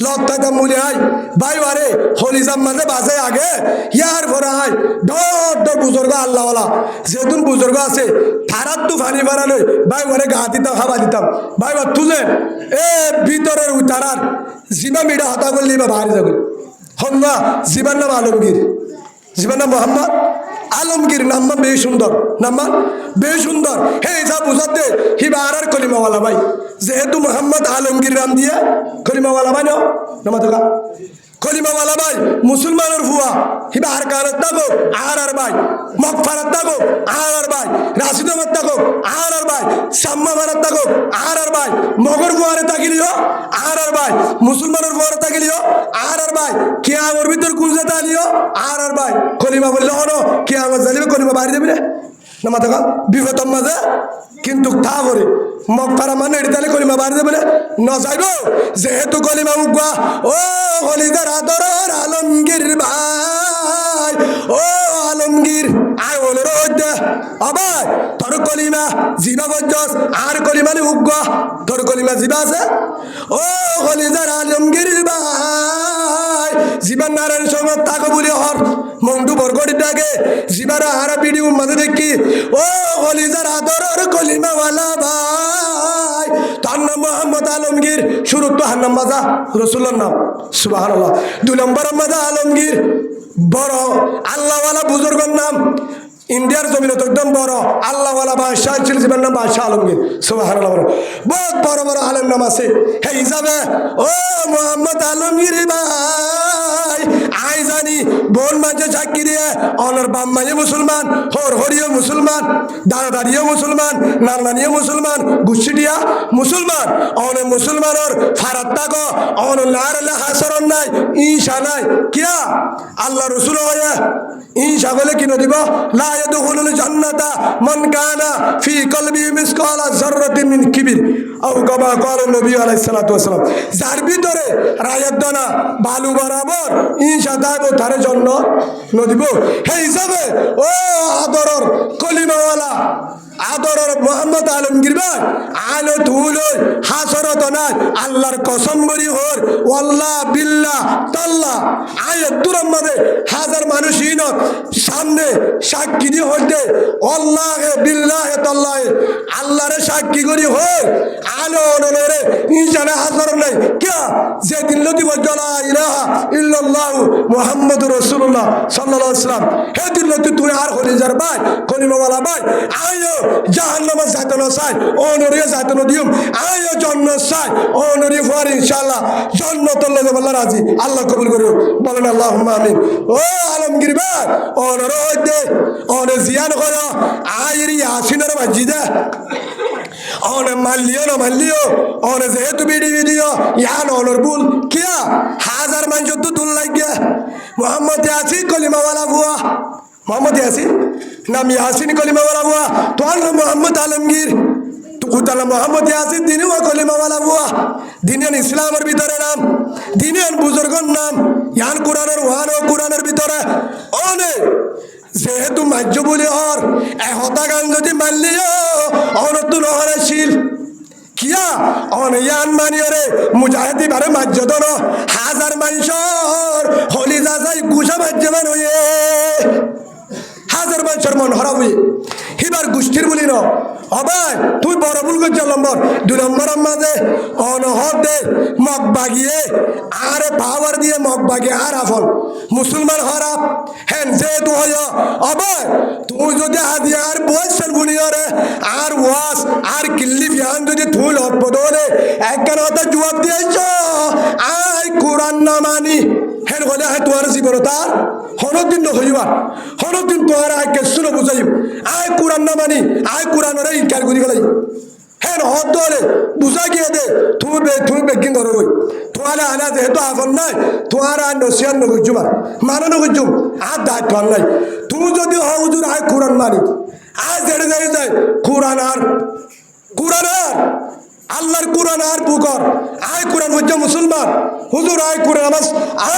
লত্তা মুলি আই ভাই ওরে হলিজাম মাঝে বাসে আগে ইয়ার ভরা আই ডর বুজুর্গ আল্লাহওয়ালা যেতুন বুজুর্গ আছে তারার তো ফানি বাড়ালো ভাই ওরে গা দিতাম হাবা দিতাম ভাই বা তুলে এ ভিতরের তারার জিবা মিডা হতা করলি বা বাহারি যাবে হন্না জীবার নাম আলমগীর জীবার নাম মোহাম্মদ আলমগীর নাম্বার বেশ সুন্দর হে যা বুঝাতে হিবা আর কলিমাওয়ালা ভাই যেহেতু মোহাম্মদ আলমগীর নাম দিয়ে কলিমাওয়ালা ভাই নামা থাকা কলিমাওয়ালা ভাই মুসলমানের ফুয়া হিবা আর কারত থাকো আর ভাই মকফারত থাকো আর ভাই রাশিদমত থাকো আর ভাই সাম্মা মারাত থাকো আর ভাই মগর ফুয়ারে থাকিলিও আর ভাই মুসলমানের ফুয়ারে থাকিলিও আর ভাই কে আমার ভিতর কুলজাতা আলিও আর ভাই কলিমা বললে হনো কে আমার জালিবে কলিমা বাড়ি দেবে না মাথা বিপদম মাঝে কিন্তু তা করে মকফারা মানে এটালে কলিমা বাড়ি দেবে না যাইব যেহেতু কলিমা মুখবা ও হলিদার আদর আলমগীর ভাই ও আলমগীর আয় বলে রোদে আবার তোর কলিমা জিবা বজ্জস আর কলিমানি উগা তোর কলিমা জিবা আছে ও হলিদার আলমগীর ভাই জীবন নারায়ণ সঙ্গে তাকে বলি হর মন্টু বরগড়ি ডাকে জীবারা হারা পিডি মাঝে দেখি ও হলিদার আদর কলিমাওয়ালা ভাই তার নাম মোহাম্মদ আলমগীর শুরু তো হার নাম মাজা রসুল্লার নাম সুবহানাল্লাহ 2 নম্বর মাজা আলমগীর বড় আল্লাহওয়ালা বুজুর্গর নাম ইন্ডিয়ার জমিন একদম বড় আল্লাহওয়ালা বাদশাহ ছিল জীবন নাম বাদশাহ আলমগীর সুবহানাল্লাহ বহুত বড় বড় আলেম নাম আছে হে হিসাবে ও মোহাম্মদ আলমগীর ভাই আই জানি বোন মাঝে সাক্ষী দিয়ে অনর বাম মাঝে মুসলমান হরিও মুসলমান দাদাদারিও মুসলমান নানানিও মুসলমান গুছিটিয়া মুসলমান অনে মুসলমানর ফারাত থাকো অন লারলা হাসরন নাই ঈশা নাই কিয়া আল্লাহ রসুল হয়ে ঈশা বলে কিনো দিব লা ইয়াদখুলুল জান্নাতা মান কানা ফি কলবি মিসকালা যাররাতিন মিন কিবির আও কামা ক্বালা নবী আলাইহিস সালাতু ওয়াস সালাম যার ভিতরে রায়াত দানা বালু বরাবর ঈশা দাইব তার জন্য নদিব হে হিসাবে ও আদরর কলিমাওয়ালা আদরর মোহাম্মদ আলমগীর ভাই আলো তুলো হাসরত নাই আল্লাহর কসম করি হর ওয়াল্লাহ বিল্লাহ তাল্লাহ আয়াত তুরাম মাঝে হাজার মানুষ ইন সামনে সাক্ষী দিয়ে হইতে আল্লাহ বিল্লাহ তাল্লাহ আল্লাহরে সাক্ষী করি হর আলো নরে ইনসানে হাজার নাই কে যে দিন লতি বজলা ইলাহা ইল্লাল্লাহ মুহাম্মাদুর রাসূলুল্লাহ সাল্লাল্লাহু আলাইহি ওয়াসাল্লাম হে দিন লতি তুই আর হলি যার ভাই কলিমাওয়ালা ভাই আয়ো জাহান্নামে যাইতে চাই অনরিয়ে যাইতে দিম আয়ো জন্য চাই অনরিয়ে ফুয়ার ইনশাআল্লাহ জন্নতুল লগে বলা রাজি আল্লাহ কবুল করুন বলেন আল্লাহুম্মা আমিন ও আলমগীর ভাই অনর হইতে অনে জিয়ান করো আইরি আসিনের মসজিদে অনে মাল্লিও না মাল্লিও অনে যেহেতু ভিডিও ইয়ান অনর বুল কিয়া হাজার মানুষ তো দুল লাগিয়া মোহাম্মদ ইয়াসিন কলিমাওয়ালা বুয়া মোহাম্মদ ইয়াসিন নাম ইয়াসিন কলিমাওয়ালা বুয়া তোর নাম মোহাম্মদ আলমগীর তুকুতালা মোহাম্মদ ইয়াসিন দিনে ও কলিমাওয়ালা বুয়া দিনের ইসলামের ভিতরে নাম দিনের বুজুর্গর নাম ইয়ান কোরআনের ওয়ান ও কোরআনের ভিতরে অনে যেহেতু মাজ্য বলি হর এহতা গান যদি মানলিও অনতু নহরশীল কিয়া অন ইয়ান মানিয়রে মুজাহিদি বারে মাজ্য দন হাজার মানুষর হলি যাই গুছা মাজ্য মান হয়ে হাজার মানুষের মন হরা হয়ে হিবার গোষ্ঠীর বলি ন অবাই তুই বড় ভুল করছ নম্বর 2 নম্বরের মাঝে অনহর দে মগ বাগিয়ে আরে পাওয়ার দিয়ে মগ বাগিয়ে আর আফল মুসলমান হরাপ হেন যে তু হয় অবাই তুই যদি আদি আর বয়সের বুনিয়রে আর ওয়াস আর কিল্লি বিহান যদি তুই লত বদলে একখান হতে জবাব দিয়েছ আই কোরআন না মানি হেন হলে হ্যাঁ তোমার জীবন তার হনদিন হইবার হনদিন তোমার আয় কেসুন বুঝাইব আয় কোরআন না মানি আয় কোরআনের ইনকার করি গেলাই হেন হত ধরে বুঝা গিয়ে দে তুমি বেকিং ধরো গই তোমার আনা যেহেতু আফন নাই তোমার আর নসিয়ান নগুজুম আর মানো নগুজুম আর দায়িত্ব নাই তুমি যদি হুজুর আয় কোরআন মানি আয় ছেড়ে যায় কোরআন আর আল্লাহর কোরআন আর বুকর আয় কোরআন বুঝছো মুসলমান হুজুর আয় কোরআন আমার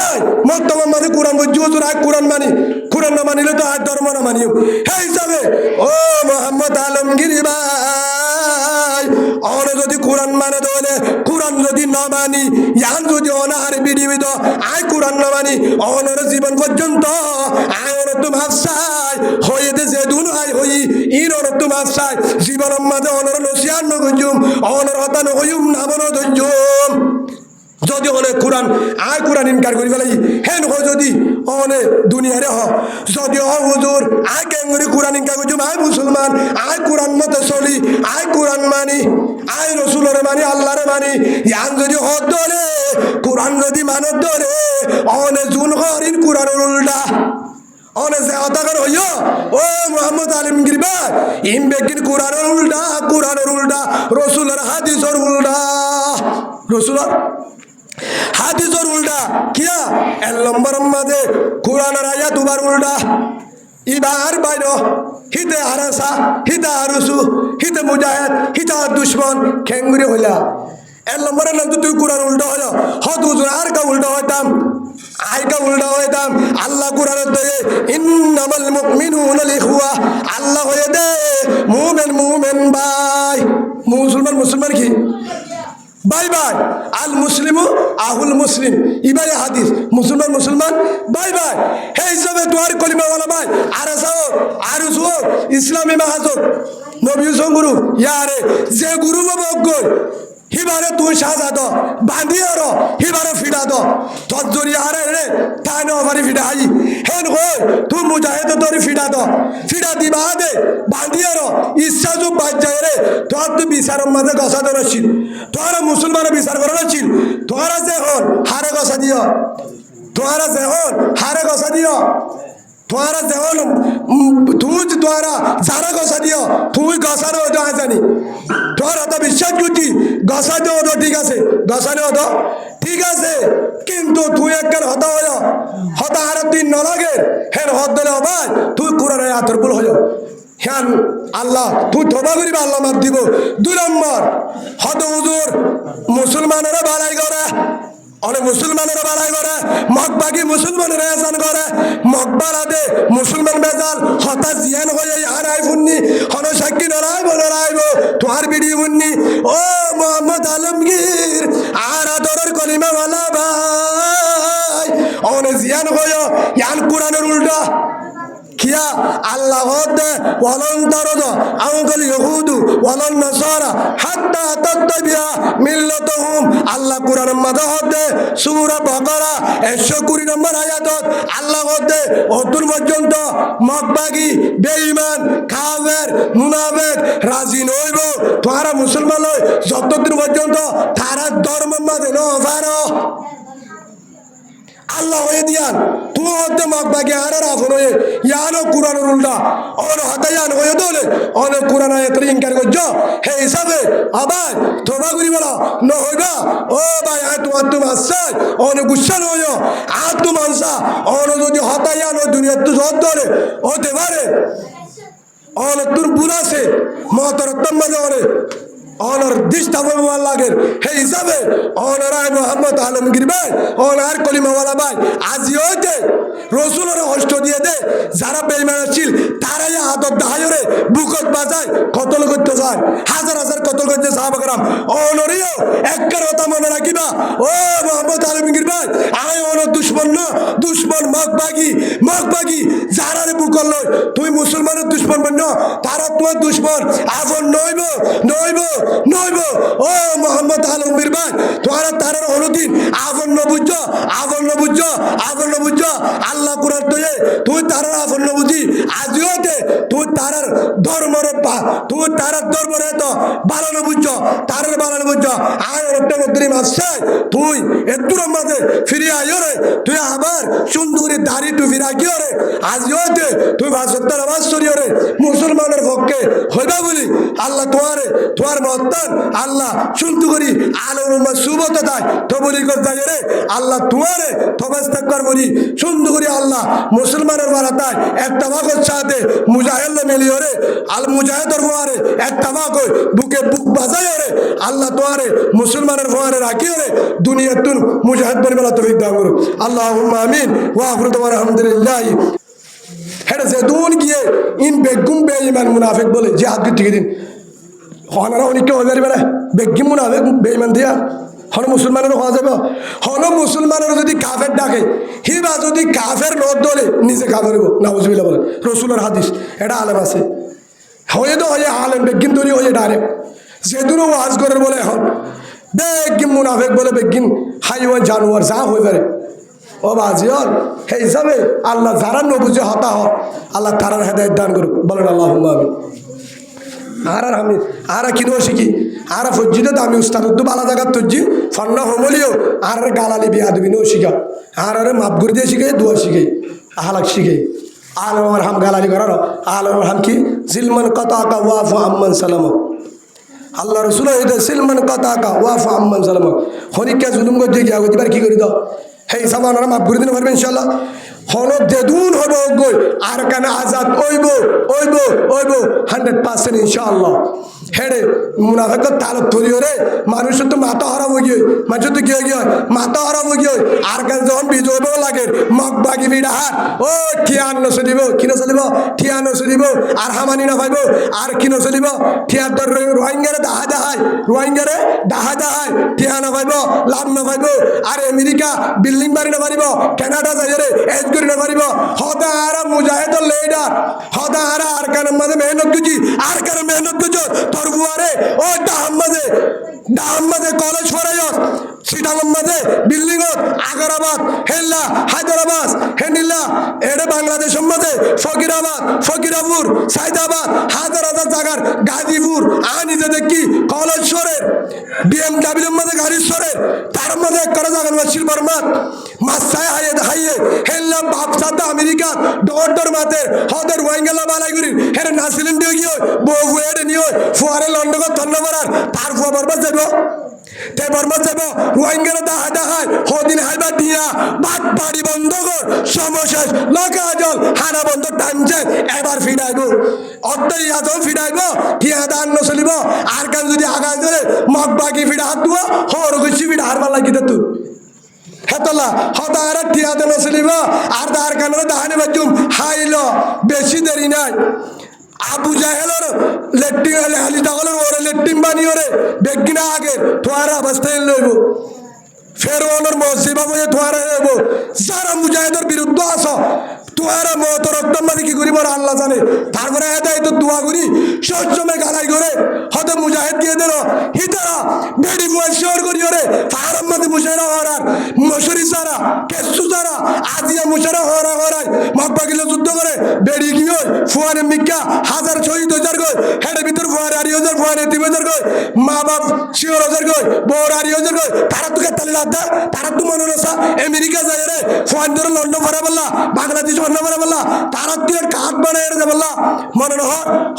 আয় মর্তমান মাঝে কোরআন বুঝছো হুজুর আয় কোরআন মানি কোরআন না মানিলে তো আর ধর্ম না মানিও হে হিসাবে ও মোহাম্মদ আলমগীর ভাই অন যদি কোরআন মানে দলে কোরআন যদি না মানি ইয়ান যদি অনাহারে বিডিবিদ আয় কোরআন না মানি অনর জীবন পর্যন্ত আয় অন তুমি হাফসাই হয়ে দে যে দুন আয় হই ইন অন তুমি হাফসাই জীবনের মাঝে অনর নসিয়ান নগুজুম অনর হতা নগুজুম নামন ধৈর্যম যদি অনেক কোরআন আয় কোরআন ইনকার করি ফেলাই হেন হয় যদি অনেক দুনিয়ারে যদি হুজুর আয় কেঙ্গুরি কোরআন ইনকার করছি আয় মুসলমান আয় কোরআন মতে চলি আয় কোরআন মানি আয় রসুলের মানি আল্লাহরে মানি ইয়ান যদি হত ধরে কোরআন যদি মানত ধরে অনে জুন হরিন কোরআনের উল্টা অনে যে হতাকার হইয় ও মোহাম্মদ আলমগীর ভাই ইম বেকিন কোরআনের উল্টা রসুলের হাদিসের উল্টা রসুলের হাদিসের উল্টা কিয়া 1 নম্বরের মাঝে কোরআনের আয়াত উবার উল্টা ইবার বাইর হিতে হারাসা হিতে হারুসু হিতে মুজাহিদ হিতে দুশ্মন খেঙ্গুরি হইলা 1 নম্বরের নাম তুই কোরআন উল্টা হইল হত হুজুর আর কা উল্টা হইতাম আইকা উল্টা হইতাম আল্লাহ কোরআনের দয়ে ইন্নামাল মুমিনুনা ইখওয়া আল্লাহ হয়ে দে মুমিন ভাই মুসলমান কি বাই আল মুসলিমু আহুল মুসলিম ইবাই হাদিস মুসলমান বাই হে হিসাবে তোয়ার কলিমাওয়ালা ভাই আর ইসলামী মাহাজত নবী গুরু ইয়ারে যে গুরু বাবগই হিবারে তুই সাজাদ বান্ধিয়ে হিবারে ফিডা দ তোর জড়িয়ে হারে রে তাই নবারি ফিডা হাই হেন হই তুই মুজাহিদ তোর ফিডা দিবা দে বান্ধিয়ে ইচ্ছা যুগ বাদ যায় রে তোর তুই বিচারের মাঝে গসা ধরেছিল তোরা মুসলমানের বিচার করে ছিল তোরা যে হন হারে গসা দিও তোরা যে হন হারে গসা দিও তোরা যে হন তুই তোরা যারা গসা দিও তুই গসানো হতো জানি তোরা তো বিশ্বাস করছি গসা দেও তো ঠিক আছে গসানো হতো ঠিক আছে কিন্তু তুই একখান হতা আর দিন নলাগে হেন হত দিলে ভাই তুই কোরআনের আতর ভুল হইও হ্যাঁ আল্লাহ তুই তোবা করিবা আল্লাহ মাপ দিব 2 নম্বর হত হুজুর মুসলমানেরা বাড়াই করে অনেক মুসলমানেরা বাড়াই করে মগবাগি মুসলমানেরা এসান করে মগবালা দে মুসলমান বেজাল হঠাৎ জিয়ান হয়ে হারাই ফুন্নি হন সাক্ষী নড়াইব তোমার ভিডিও মুন্নি ও মোহাম্মদ আলমগীর আর আদরের কলিমাওয়ালা ভাই অনেক জিয়ান হয়ে ইয়ান কোরআনের উল্টা কিয়া আল্লাহ হতে ওয়ালান তারদ আনকাল ইয়াহুদু ওয়ালান নাসারা হাত্তা তাত্তাবিয়া মিল্লাতাহুম আল্লাহ কোরআনের মাঝে হতে সূরা বাকারা 120 নম্বর আয়াতত আল্লাহ হতে অতুর পর্যন্ত মকবাগি বেঈমান কাফের মুনাফিক রাজি নইব তোরা মুসলমান যতদিন পর্যন্ত তারা ধর্ম মাঝে নফারো আল্লাহ হয়ে দিয়ান তুই হতে মকবাগি আর রাফন হয়ে ইয়ানো কোরআনের উল্টা অন হতায়ান হয়ে দলে অন কোরআন আয়াতের ইনকার করছ হে হিসাবে আবার তোবা করি বলা ন হইবা ও ভাই তোমার তুমি আসছে অন গুচ্ছা নয় আর তুমি আনসা অন যদি হতায়ান ও দুনিয়ার তো সব ধরে হতে পারে অন তোর বুলাছে মহতরত্তম মাঝে অনে অনর দিশটাবে লাগের হে হিসাবে অনরায় মোহাম্মদ আলমগীর ভাই অনার কলিমাওয়ালা ভাই আজি হইতে রসুলের হস্ত দিয়ে দে যারা বেইমান ছিল তারাই আদত দাহায়রে বুকত বাজায় কতল করতে যায় হাজার হাজার কতল করতে সাহাবাকরাম অনরিও একবার কথা মনে রাখিবা ও মোহাম্মদ আলমগীর ভাই আয় অনর দুশ্মন না দুশ্মন মগবাগি যারা রে বুকল লয় তুই মুসলমানের দুশ্মন বন্য তারা তোমার দুশ্মন আফন নইব ও মোহাম্মদ আলমগীর ভাই তোরা তারার হলুদিন আফন্ন বুঝ আল্লাহ কুরআন তুই তারার আফন্ন বুঝি আজিও দে তুই তারার ধর্মর তুই তারার ধর্মরে তো বাড়ানো বুঝ তারার বাড়ানো বুঝ আর একটা মধ্যে আসছে তুই একটুর মাঝে ফিরে আইও রে তুই আবার সুন্দরী দাড়ি টুপি রাখিও রে আজিও দে তুই ভাষার আওয়াজ করিও রে মুসলমানের পক্ষে হইবা বলি আল্লাহ তোমার মস্তান আল্লাহ শুনতু করি আলোর সুবত দেয় তো বলি করতে রে আল্লাহ তোমারে তবাস্তাক কর বলি শুনতু করি আল্লাহ মুসলমানের বারাতায় একটা ভাগত সাথে মুজাহিদ মিলিও রে আল মুজাহিদর ফোয়ারে একটা ভাগ বুকে বুক বাজাইও রে আল্লাহ তোমারে মুসলমানের ফোয়ারে রাখিও রে দুনিয়ার তুন মুজাহিদ পরিবেলা তৌফিক দান করো আল্লাহুম্মা আমিন ওয়া আখিরু দাওয়ানা আলহামদুলিল্লাহ হেরে যেদুন গিয়ে ইন বেগুম বেঈমান মুনাফিক বলে যে হাত ঠিক দিন হনারা অনেক কেউ হয়ে না বেগিম মুনাফিক বেঈমান দিয়া হন মুসলমানের হওয়া যাবে হন মুসলমানের যদি কাফের ডাকে হিবা যদি কাফের নদ দলে নিজে কাফের হইব নাউজুবিল্লাহ বলে রসুলের হাদিস এটা আলেম আছে হয়ে তো হয়ে আলেম বেগিম তৈরি হয়ে ডাইরেক্ট যেদুনও ওয়াজ করে বলে এখন বেগিম মুনাফিক বলে বেগিম হাইওয়ান জানোয়ার যা হয়ে পারে ও বাজিয়র সেই হিসাবে আল্লাহ যারা নবুঝে হতা হ আল্লাহ তারার হেদায়েত দান করুক বলেন আল্লাহুম্মা আমিন আমি কিনো শিখি আর ফজ্জিতে আমি উস্তাদ তো বালা জায়গা তজ্জি ফন্ন হমলিও আর গালালি বিয়া দিবি নো শিখা আর মাপ করে দিয়ে শিখে দোয়া শিখে আহালাক শিখে আলম আমার হাম গালালি করার আলম হাম কি জিলমান কত আকা ওয়াফ আম্মান সালাম আল্লাহ রসুল সিলমান কত আকা ওয়াফ আম্মান সালাম হরিকা জুলুম করতে গিয়া এবার কি করি দাও সেই হিসাবে আপনারা মাফ করে দিতে পারবেন ইনশাল্লাহ হন দেদুন হব গই আর কানে আজাদ ওইব 100% ইনশাআল্লাহ হেডে মুনাফিক তালত ধরিও রে মানুষ তো মাথা হারাবো গিয়ে মানুষ তো গিয়ে মাথা হারাবো গিয়ে আর কান যখন বিজয় লাগে মগ বাগি বিড়াহার ও ঠিয়ান নচলিব কি নচলিব ঠিয়া নচলিব আর হামানি নাপাইব আর কি নচলিব ঠিয়া তোর রোহিঙ্গারে দাহাই ঠিয়া নাপাইব লাভ নাপাইব আর আমেরিকা বিল্ডিং বাড়ি নাপারিব কানাডা যাই রে এজ করে নাপারিব হদা আর মুজাহিদর লিডার হদা আর কানের মাঝে মেহনত করছি আর কানের মেহনত করছো তোর বুয়ারে ও ডাহাম মাঝে কলেজ ফরাইয়ত সিটাগম মাঝে বিল্ডিংত আগরাবাদ হেল্লা হায়দরাবাদ হেনিল্লা এডে বাংলাদেশের মাঝে ফকিরাপুর সাইদাবাদ হাজার জায়গার গাজীপুর আনিতে দেখি কলেজ সরের বিএমডাব্লিউর মাঝে গাড়ি সরের তার মাঝে একটা জায়গার শিল্পর মাসায় হাইয়ে হেল্লা বাপসাদা আমেরিকা ডর মাতে হদের ওয়াইঙ্গালা বালাইগুড়ি হেরে নাসিলেন দিয়ে গিয়ে বউ এডে নিয়ে ফুয়ারে লন্ডন ধন্যবাদ তার ফুয়া বরবাদ যাব তে বরবাদ যাব রোহিঙ্গারা দাহাই হদিন হাইবা দিয়া বাদ বাড়ি বন্ধ কর সমশেষ লকা জল হানা বন্ধ টানছে এবার ফিরাইব অর্থই আজও ফিরাইব ঠিয়া দান নচলিব আর কান যদি আগায় ধরে মগ বাকি ফিরা হাত দুয়া হর গুছি ফিরা হারবার লাগি তুই হেতলা হদার ঠিয়াতে নচলিব আর দার কানের দাহানি বাজুম হাইল বেশি দেরি নাই আবু জাহেলের লেট্রিন হালি তাগলের ওরে লেট্রিন বানিয়ে রে বেগিনা আগে তোমার অবস্থায় লইব ফেরওয়ানোর মসজিবা বলে তোমার হইব যারা মুজাহিদের বিরুদ্ধে আস তোরা মত রক্তম মাঝে কি করিব আল্লাহ জানে তারপরে এদাই তো দোয়া করি সবসময় গালাই করে হয়তো মুজাহিদ দিয়ে দিল হিতারা বেড়ি মুয়াশর করি ওরে ফারাম মাঝে মুশাইরা হরার মশরি সারা কেসু সারা আজিয়া মুশারা হরাই মক্কা গিলে যুদ্ধ করে বেড়ি কি হয় ফুয়ারে মিক্কা হাজার শহীদ হাজার গয় হেডের ভিতর ফুয়ারে 8,000 ফুয়ারে 3,000 গয় মা বাপ 6,000 গয় বউর 8,000 গয় তারা তো কেতালি লাদা তারা তো মনে রসা আমেরিকা যায় রে ফুয়ান ধরে লন্ডন ভরা বললা বাংলাদেশ অন্য ভরা বললা তারা তুই কাঠ বানায় রে বললা মনে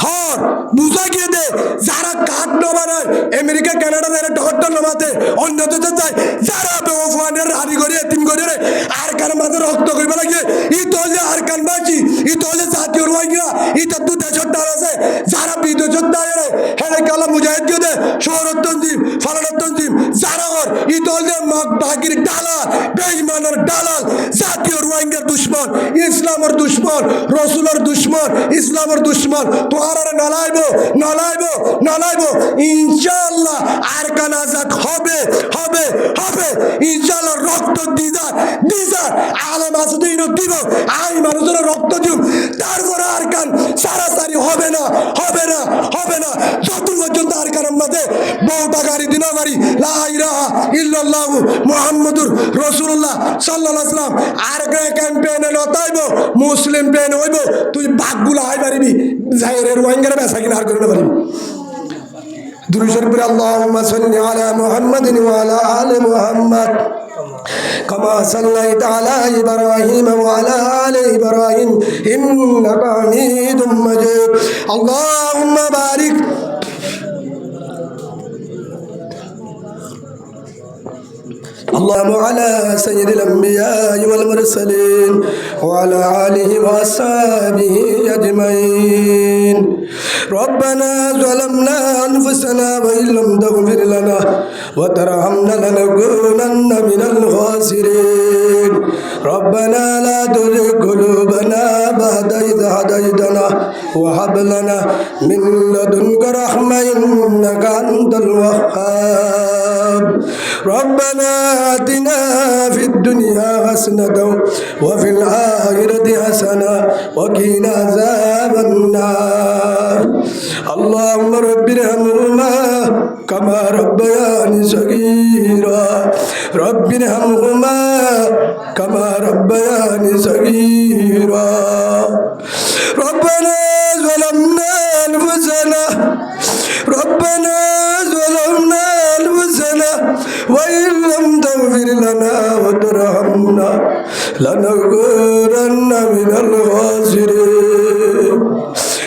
হর বুঝা গিয়ে দে যারা কাঠ ন বানায় আমেরিকা কানাডা যায় ডক্টর নমাতে অন্য দেশে যায় যারা ফুয়ানের হাড়ি করে তিন করে রে আর কার মাঝে রক্ত করিবে লাগে ই তো যে আর কান বাকি ই তো যে জাতীয় রোহিঙ্গা ই তো দু দেশের ডাল আছে যারা বিদেশের ডাল রে হেরে কালা মুজাহিদ দিয়ে দে শহরত তঞ্জিম ফালানত তঞ্জিম যারা ওর ই তো যে বাকির ডালাল বেঈমানের ডালাল জাতীয় রোহিঙ্গার দুশ্মন ইসলামের দুশ্মন রসুলের দুশ্মন ইসলামের দুশ্মন তো আর নলাইবো ইনশাআল্লাহ আর কান আজাদ হবে ইনশাআল্লাহ রক্ত দিদার আলম আসুদিন দিব আই মানুষের রক্ত দিব তারপরে আর কান সারাসারি হবে না যত পর্যন্ত আর কান আমাদের বউটা গাড়ি দিনা গাড়ি লা ইলাহা ইল্লাল্লাহ মুহাম্মাদুর রাসূলুল্লাহ সাল্লাল্লাহু আলাইহি ওয়াসাল্লাম আর ক্যাম্পেইনে নতাইব মুসলিম পেন হইব তুই বাঘগুলো আই পারিবি জাহেরের রোহিঙ্গার বেসা কিনা আর করে না পারিবি দুরূদ শরীফ পড়ে আল্লাহুম্মা সাল্লি আলা মুহাম্মাদিন ওয়া আলা আলি মুহাম্মাদ كما صليت على إبراهيم وعلى آل إبراهيم إنك حميد مجيد اللهم بارك اللهم على سيد الأنبياء والمرسلين وعلى آله وأصحابه أجمعين ربنا ظلمنا أنفسنا وإن لم تغفر لنا وترحمنا لنكونن من الخاسرين ربنا لا تزغ قلوبنا بعد إذ هديتنا وهب لنا من لدنك رحمة إنك أنت الوهاب ربنا آتنا في الدنيا حسنة وفي الآخرة حسنة وقنا عذاب النار اللهم رب ارحمهما كما ربياني صغيرا رب ارحمهما كما ربياني صغيرا ربنا ظلمنا أنفسنا وإن لم تغفر لنا وترحمنا لنكونن من الخاسرين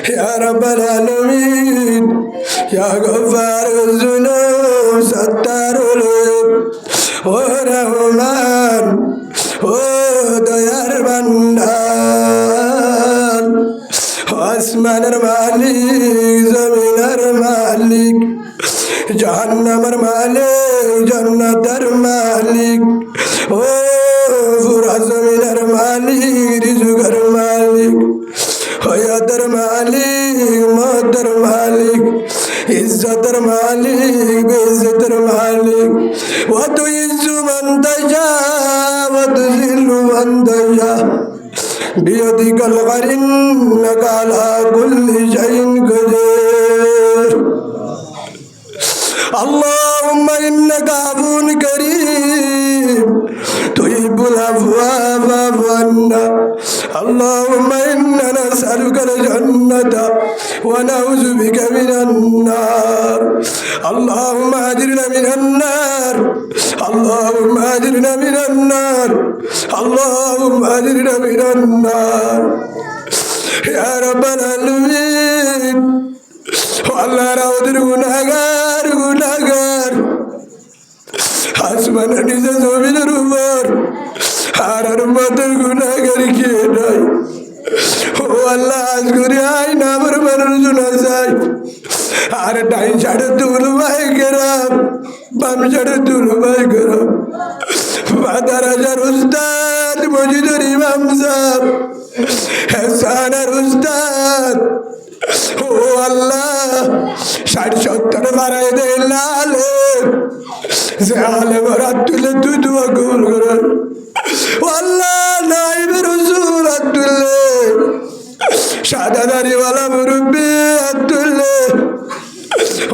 يا رب العالمين يا غفار الذنوب ستار العيوب ورحمن وديار بندان আসমান মালিক জমিনের মালিক জাহান্নামের মালিক জান্নাতের মালিক ও পুরা জমিনের মালিক রিজুকের মালিক হয়াতের মালিক মতের মালিক ইজ্জতের মালিক বেইজ্জতের মালিক ওয়া তুইজ্জু মান তাশা ওয়া তুযিল্লু মান তাশা بيدك الخير إنك على كل شيء قدير اللهم إنك عفو كريم تحب العفو فاعف عنا اللهم إنا نسألك الجنة ونعوذ بك من النار اللهم أجرنا من النار اللهم أجرنا من النار اللهم أجرنا من النار يا رب العالمين والله راودر গুনাহগার আসমান নিচে জমিনের উপর আর মতের গুনাহগার কে নাই ও আল্লাহ আজ করে আই না আমার মানুষ শোনা যায় আর ডাইন সাড়ে তুল ভাই গেরাম বাম সাড়ে তুল ভাই গেরাম মাদার হাজার উস্তাদ মজিদুর ইমাম সাহেব হেসানের উস্তাদ ও আল্লাহ 60-70 মারাই দে লালে যে আলেম রাত তুলে তুই দোয়া কবুল করেন ও আল্লাহ নাইবের হুজুর রাত তুলে সাদা দাড়িওয়ালা মুরব্বী হাত তুললে,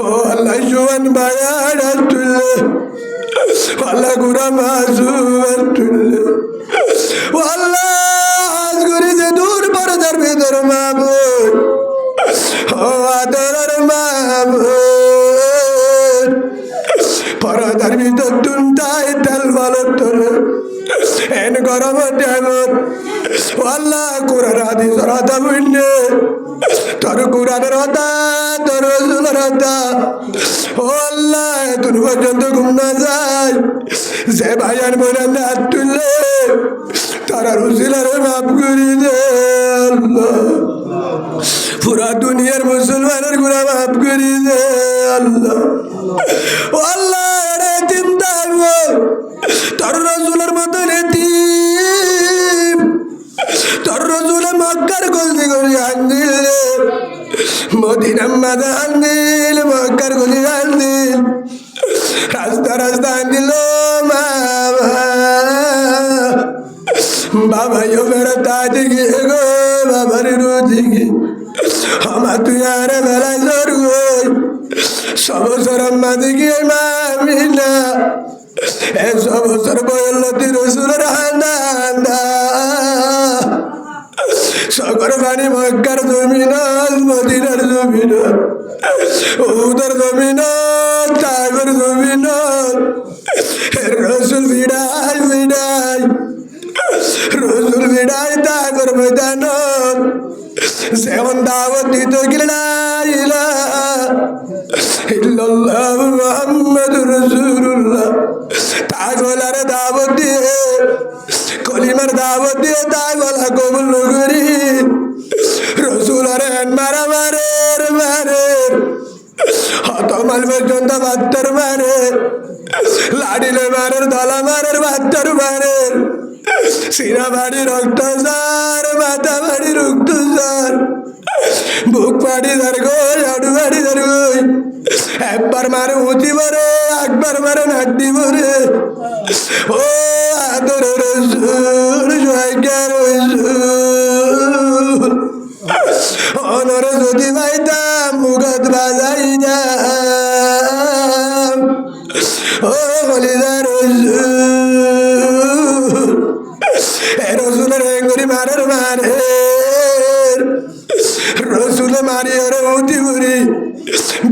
ও আল্লাহ জোয়ান ভাইয়া হাত তুললে, আল্লাহ গুড়া মাসুম হাত তুললে, ও আল্লাহ হাত করেছে দূর পর্দার ভিতর মাহবুব, ও আদরের মাহবুব, পর্দার ভিতর দুনটাই তেল ভালো তোলে এন গরম টাইমত, ও আল্লাহ কোরআন হাদিস রাতা বুঝলে, তোর কোরআনের হতা তোর রসুলের হতা, ও আল্লাহ তোর পর্যন্ত ঘুম না যায়, যে ভাইয়ান বোনের হাত তুললে তারা রসুলের মাফ করি দে আল্লাহ, পুরা দুনিয়ার মুসলমানের গুণা মাফ করি দে আল্লাহ, ও আল্লাহ এরে চিন্তা তোর রসুলের মতন এতিম, তোর রসুলে মক্কার গলি গলি আনদিল, মদিনার মাঝে আনদিল, মক্কার গলি আনদিল, রাস্তা রাস্তা আনদিল বাবা ইয়ে বেড়াতা দিকে গো বাবার রোজিকে আমার তুই আর বেলায় জোর গই সব সরম্মা দিকে মামিনা এসব বছর বয়লতি রসুলের হান্দা হান্দা সকর বাণী মক্কার জমিন মদিনার জমিন উদর জমিন তাগর জমিন রসুল বিড়াই বিড়াই রসুল বিড়াই তাগর ময়দান যেমন দাওয়াত দিত গিলা ইল্লাল্লাহ মুহাম্মাদুর রাসূলুল্লাহ তাগলার দাওয়াত দিয়ে কলিমার দাওয়াত দিয়ে তাগলা কবুল করি রসুলের মারা মারে মারে হতমাল পর্যন্ত বাত্তর মারে লাডিলে মারের দলা মারের বাত্তর মারে সিনা বাড়ি রক্ত সার মাথা বাড়ি রক্ত সার বুক পাড়ি ধর গই আডু বাড়ি ধর গই একবার মারে উঁচি বরে একবার মারে নাড্ডি বরে ও আদর রসুল জয়কার রসুল অনর যদি পাইতাম মুখত বাজাই যাম ও কলিদার রসুল এ রসুলের এঙ্গুরি মারের মারে রসুল মারি ওরে উঠি বুড়ি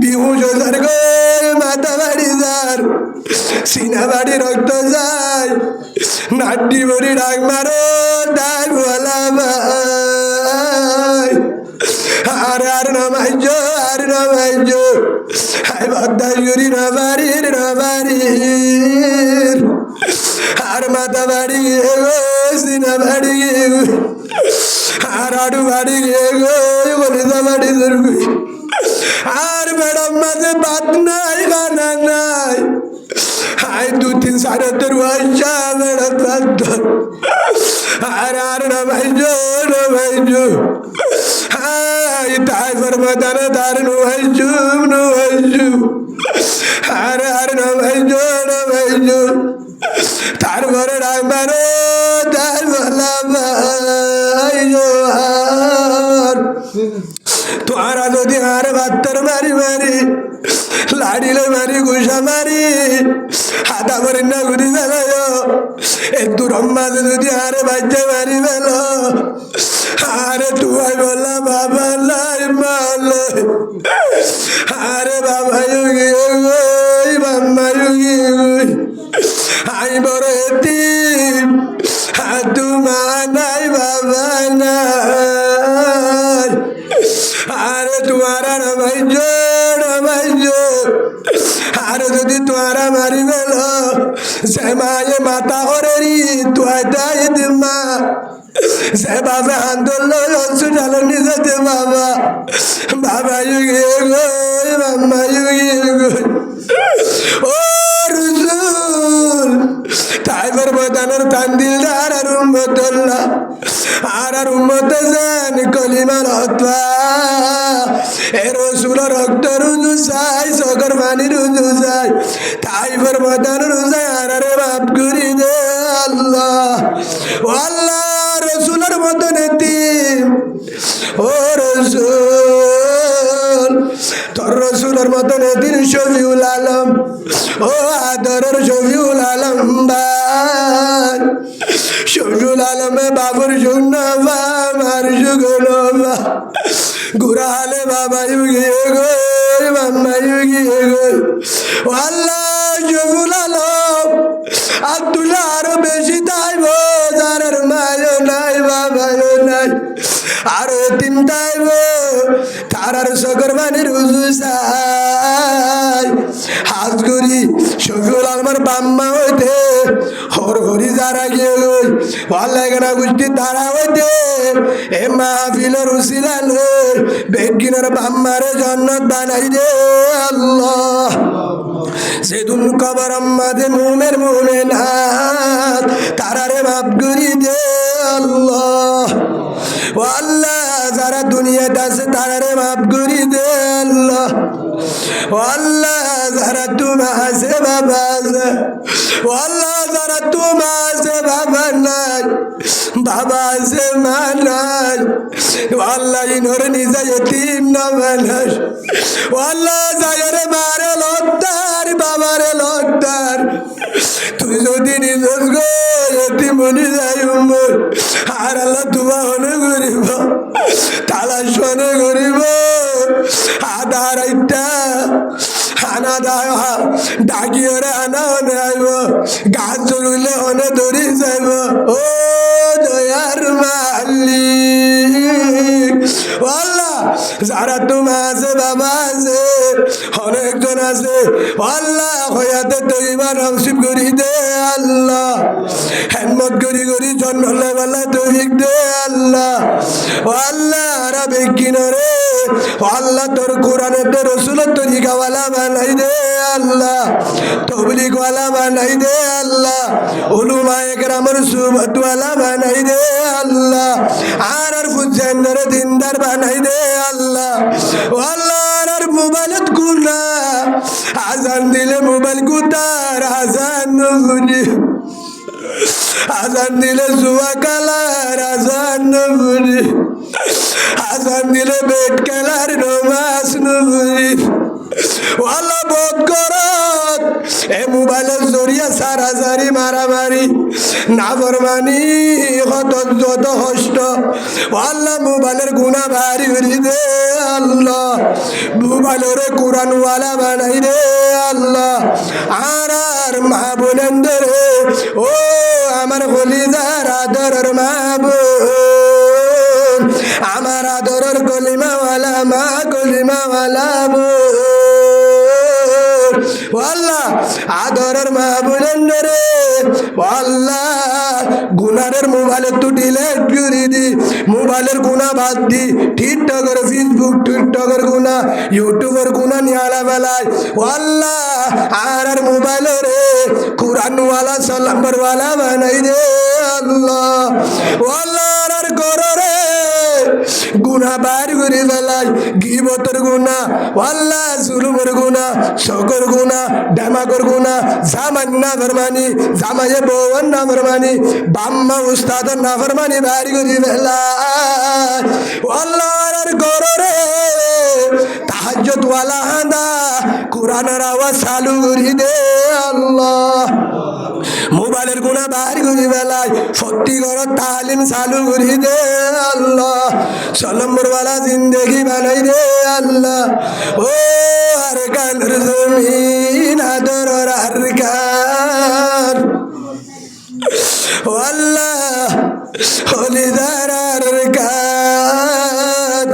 বিহু যার গো মাথা বাড়ি যার সিনা বাড়ি রক্ত যায় নাড্ডি বুড়ি ডাক মারো ডাক বলা ভাই আর আর নমাইজ আর নমাইজ হাই বাদাই গুরি নবারির নবারির আর মাথা বাড়ি গিয়ে গো সিনা বাড়ি গিয়ে গো আর আডু বাড়ি গিয়ে গো বলিদা বাড়ি ধরবি আর ম্যাডাম মাঝে বাত নাই গানা নাই হাই 2-3 সাড়ে 3 আইসা ম্যাডাম বাদ আর আর নমাইজো নমাইজো হাই তাই ফরমাদানে দার নমাইজো নমাইজো আর আর নমাইজো নমাইজো তার ঘরে ডাক মারো তার বলা ভাইজো আর তোরা যদি আর বাত্তর মারি মারি লাড়িলে মারি গুসা মারি হাতা করে না ঘুরি ফেলায় একটু রম্মাতে যদি আরে বাচ্চা মারি ফেল আরে তুই বললা বাবা লাই মালে আরে বাবা ইউগি গই বাম্মা ইউগি গই আই বড় এতিম হাতু মা নাই বাবা নাই আরে তোমারা নামাইজো নামাইজো আরে যদি তোমারা মারি গেল সে মায়ে মাতা হরেরি তুই তাই দিমা সে বাবা আন্দোলন হসপিটাল নিয়ে যেতে বাবা বাবা ইউগি গই বাম্মা ইউগি গই ও রসুল তাই বরবদানের তান্দিলদার আর উম্মতুল্লাহ আর আর উম্মতে জান কলিমার হতবা এ রসুল রক্ত রুজু চাই সকর পানি রুজু চাই তাই বরবদান রুজাই আর আরে মাফ করি দে আল্লাহ ও আল্লাহ রসুলের মতন এতিম রসুল তোর রসুলের মতন এদিন শফিউল আলম ও আদরের শফিউল আলম ভাই শফিউল আলমে বাবুর জন্য আমার সুগন গুরালে বাবা গিয়ে গই মাম্মা গিয়ে গই আল্লাহ শফিউল আলম আব্দুল্লাহ আরো বেশি তাইব যার মায়ও নাই বাবাও নাই আরো তিন তাইব তারার সকর মানে রুজু চাই হাজ করি শফিউল আলমের বাম্মা হইতে হর হরি যারা গিয়ে গই ভাল্লা কেনা গোষ্ঠী তারা হইতে এ মাহফিলের উসিলা লই বেগিনের বাম্মারে জন্নত বানাই দে আল্লাহ সেদিন কবর আম্মাদে মুমের মুমেনাত তারারে মাফ করি দে আল্লাহ ও আল্লাহ যারা দুনিয়াতে আছে তারারে মাফ করি দে আল্লাহ ও আল্লাহ যারা তুমি আছে বাবা আছে ও আল্লাহ যারা তুমি আছে বাবা নাই বাবা আছে মা নাই ও আল্লাহ ইনরে নিজে এতিম না বানাস ও আল্লাহ যারে মারে লত্তার বাবারে লত্তার তুই যদি নিজস গো এতিম মনি যাই উম্মর আর আল্লাহ তোমা হনে করিব তালাশ হনে করিব আধার আইটা আনা দায় ডাকি ওরে আনা হনে আইব গাছ জরুলে হনে ধরি যাইব ও দয়ার মালিক আল্লাহ যারা তোমা আছে বাবা আছে অনেকজন আছে আল্লাহ হয়াতে তৈবা নসিব করি দে আল্লাহ হেমত করি করি জন্ম বেলা তৈরিক দে আল্লাহ আল্লাহ আরা বেকিনরে আল্লাহ তোর কোরআনের তোর রসুলের তরিকাওয়ালা বানাই দে আল্লাহ তবলিগওয়ালা বানাই দে আল্লাহ উলুমা একরামের সুবতওয়ালা বানাই দে আল্লাহ আর ফুজানরে দিনদার বানাই দে আল্লাহ আল্লাহ আর মোবাইলত গুনা আজান দিলে মোবাইল গুতার আজান নগুনি আজান দিলে জুয়া কালার আজান নগুনি আজান দিলে বেট খেলার নমাজ নগুনি আল্লাহ বোধ করত এ মোবাইলের জরিয়া সারাসারি মারামারি নাফরমানি কত যত কষ্ট আল্লাহ মোবাইলের গুণা ভারী করি দে আল্লাহ মোবাইলের কোরআনওয়ালা বানাই দে আল্লাহ আর মা বোনেন ধরে ও আমার কলিজার আদরের মা বোন আমার আদরের কলিমাওয়ালা মা কলিমাওয়ালা বোন আল্লাহ আদরের মা বোনেন রে আল্লাহ গুনারের মোবাইলের তো ডিলেট করে দি মোবাইলের গুণা বাদ দি টিকটকের ফেসবুক টিকটকের গুণা ইউটিউবের গুণা নিয়ালা বেলায় আল্লাহ আর মোবাইলের কোরআনওয়ালা সালাম্বরওয়ালা বানাই দে আল্লাহ আল্লাহ আর করো রে গুনা বার করে বেলায় গিবতের গুনা আল্লাহ জুলুমের গুনা শকর গুনা ডামাকর গুনা জামান না ফরমানি জামায়ে বউন না ফরমানি বাম্মা উস্তাদের না ফরমানি বার করে বেলায় আল্লাহ আর করো রে তাহাজ্জুদ ওয়ালা হান্দা কোরআনের আওয়াজ চালু করে দে আল্লাহ মোবাইলের গুণা বার করে বেলায় সত্যি করে তালিম চালু করে দে আল্লাহ সলম্বরওয়ালা জিন্দেগি বানাই দে আল্লাহ ও আর কানের জমিন আদর আর কান আল্লাহ হলিদার আর কান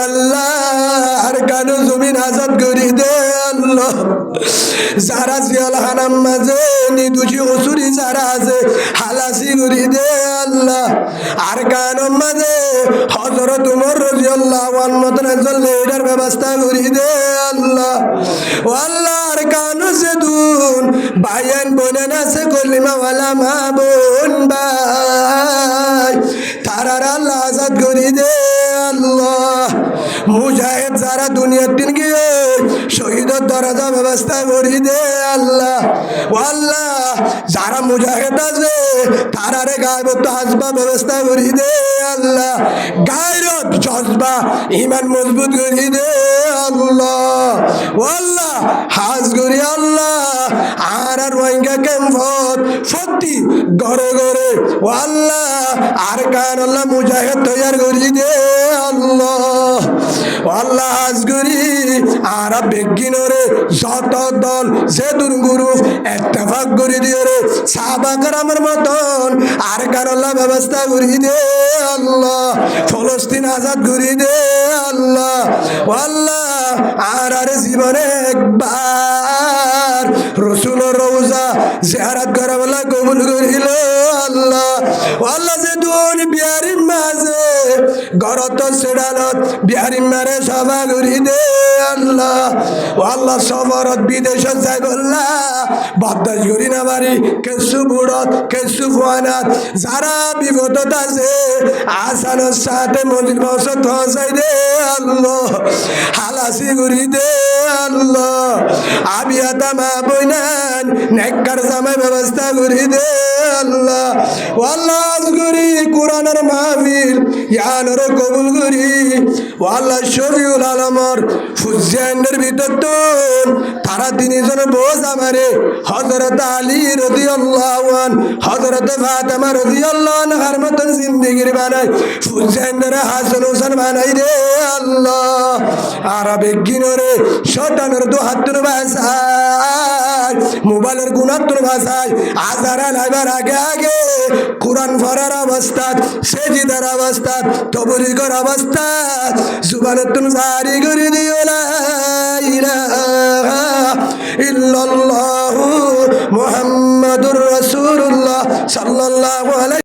আল্লাহ আর কানের জমিন আজাদ করে দে আল্লাহ যারা জিয়াল হানাম মাঝে নিদুষী অসুরি যারা আছে হালাসি করি দে আল্লাহ আর কানম মাঝে হযরত উমর রাদিয়াল্লাহু আনহু মতন একজন লিডার ব্যবস্থা করি দে আল্লাহ ও আল্লাহ আর কানু সে দুন ভাইয়ান বোনেন আছে কলিমাওয়ালা মা বোন ভাই তারার আল্লাহ আজাদ করি দে আল্লাহ মুজাহিদ যারা দুনিয়ার দিন গিয়ে শহীদ শহীদের দরজা ব্যবস্থা করি দে আল্লাহ। ও আল্লাহ যারা মুজাহিদ আছে তারারে গায়বত হাসবা ব্যবস্থা করি দে আল্লাহ। গায়রত জজবা ইমান মজবুত করি দে আল্লাহ। ও আল্লাহ হাজ করি আল্লাহ আর রোহিঙ্গা ক্যাম্পত সত্যি ঘরে ঘরে ও আল্লাহ আর কান আল্লাহ মুজাহিদ তৈয়ার করি দে আল্লাহ। ও আল্লাহ হাজ করি আর বেগিনরে যত দল যে দুর্গুরু ইত্তেফাক করে দিয়ে রে সাহাবা কেরামের মতন আর কান আল্লাহ ব্যবস্থা করি দে আল্লাহ। ফলস্তিন আজাদ করি দে আল্লাহ। ও আল্লাহ আর জীবনে একবার রসুলের রওজা জিয়ারত করা বলা কবুল করিল আল্লাহ। ও আল্লাহ যে দুন বিহারির মাঝে গরত সেডালত বিহারির মারে সভা করি দে আল্লাহ। ও আল্লাহ সবরত বিদেশত যাই বললা বদাস করি না বাড়ি কেসু বুড়ত কেসু ফুয়ানাত যারা বিপদত আছে আসানোর সাথে মন্দির বসত হসাই দে আল্লাহ। হালাসি করি দে আল্লাহ। আবিয়াতা মা বইনান নেককার জামাই ব্যবস্থা করি দে আল্লাহ। ও আল্লাহ করি কোরআনের মাহফিল ইয়ানোর কবুল করি। ও আল্লাহ শফিউল আলমর ফুজানের ভিতর তো তারা তিনজন বোঝ আমারে হযরত আলী রাদিয়াল্লাহু আনহু হযরত ফাতেমা রাদিয়াল্লাহু আনহার মতন জিন্দেগি বানাই ফুজানের হাসান হোসেন বানাই রে আল্লাহ। আর বেগিনরে শয়তানের দু হাতের ভাষায় মোবাইলের গুণাত্মর ভাষায় আজারা লাইবার আগে আগে কোরআন পড়ার অবস্থা সেজিদার অবস্থা তবলিগের অবস্থা জুবানতুন জারি করে দিও লা ইলাহা ইল্লাল্লাহু মুহাম্মাদুর রাসূলুল্লাহ সাল্লাল্লাহু আলাইহি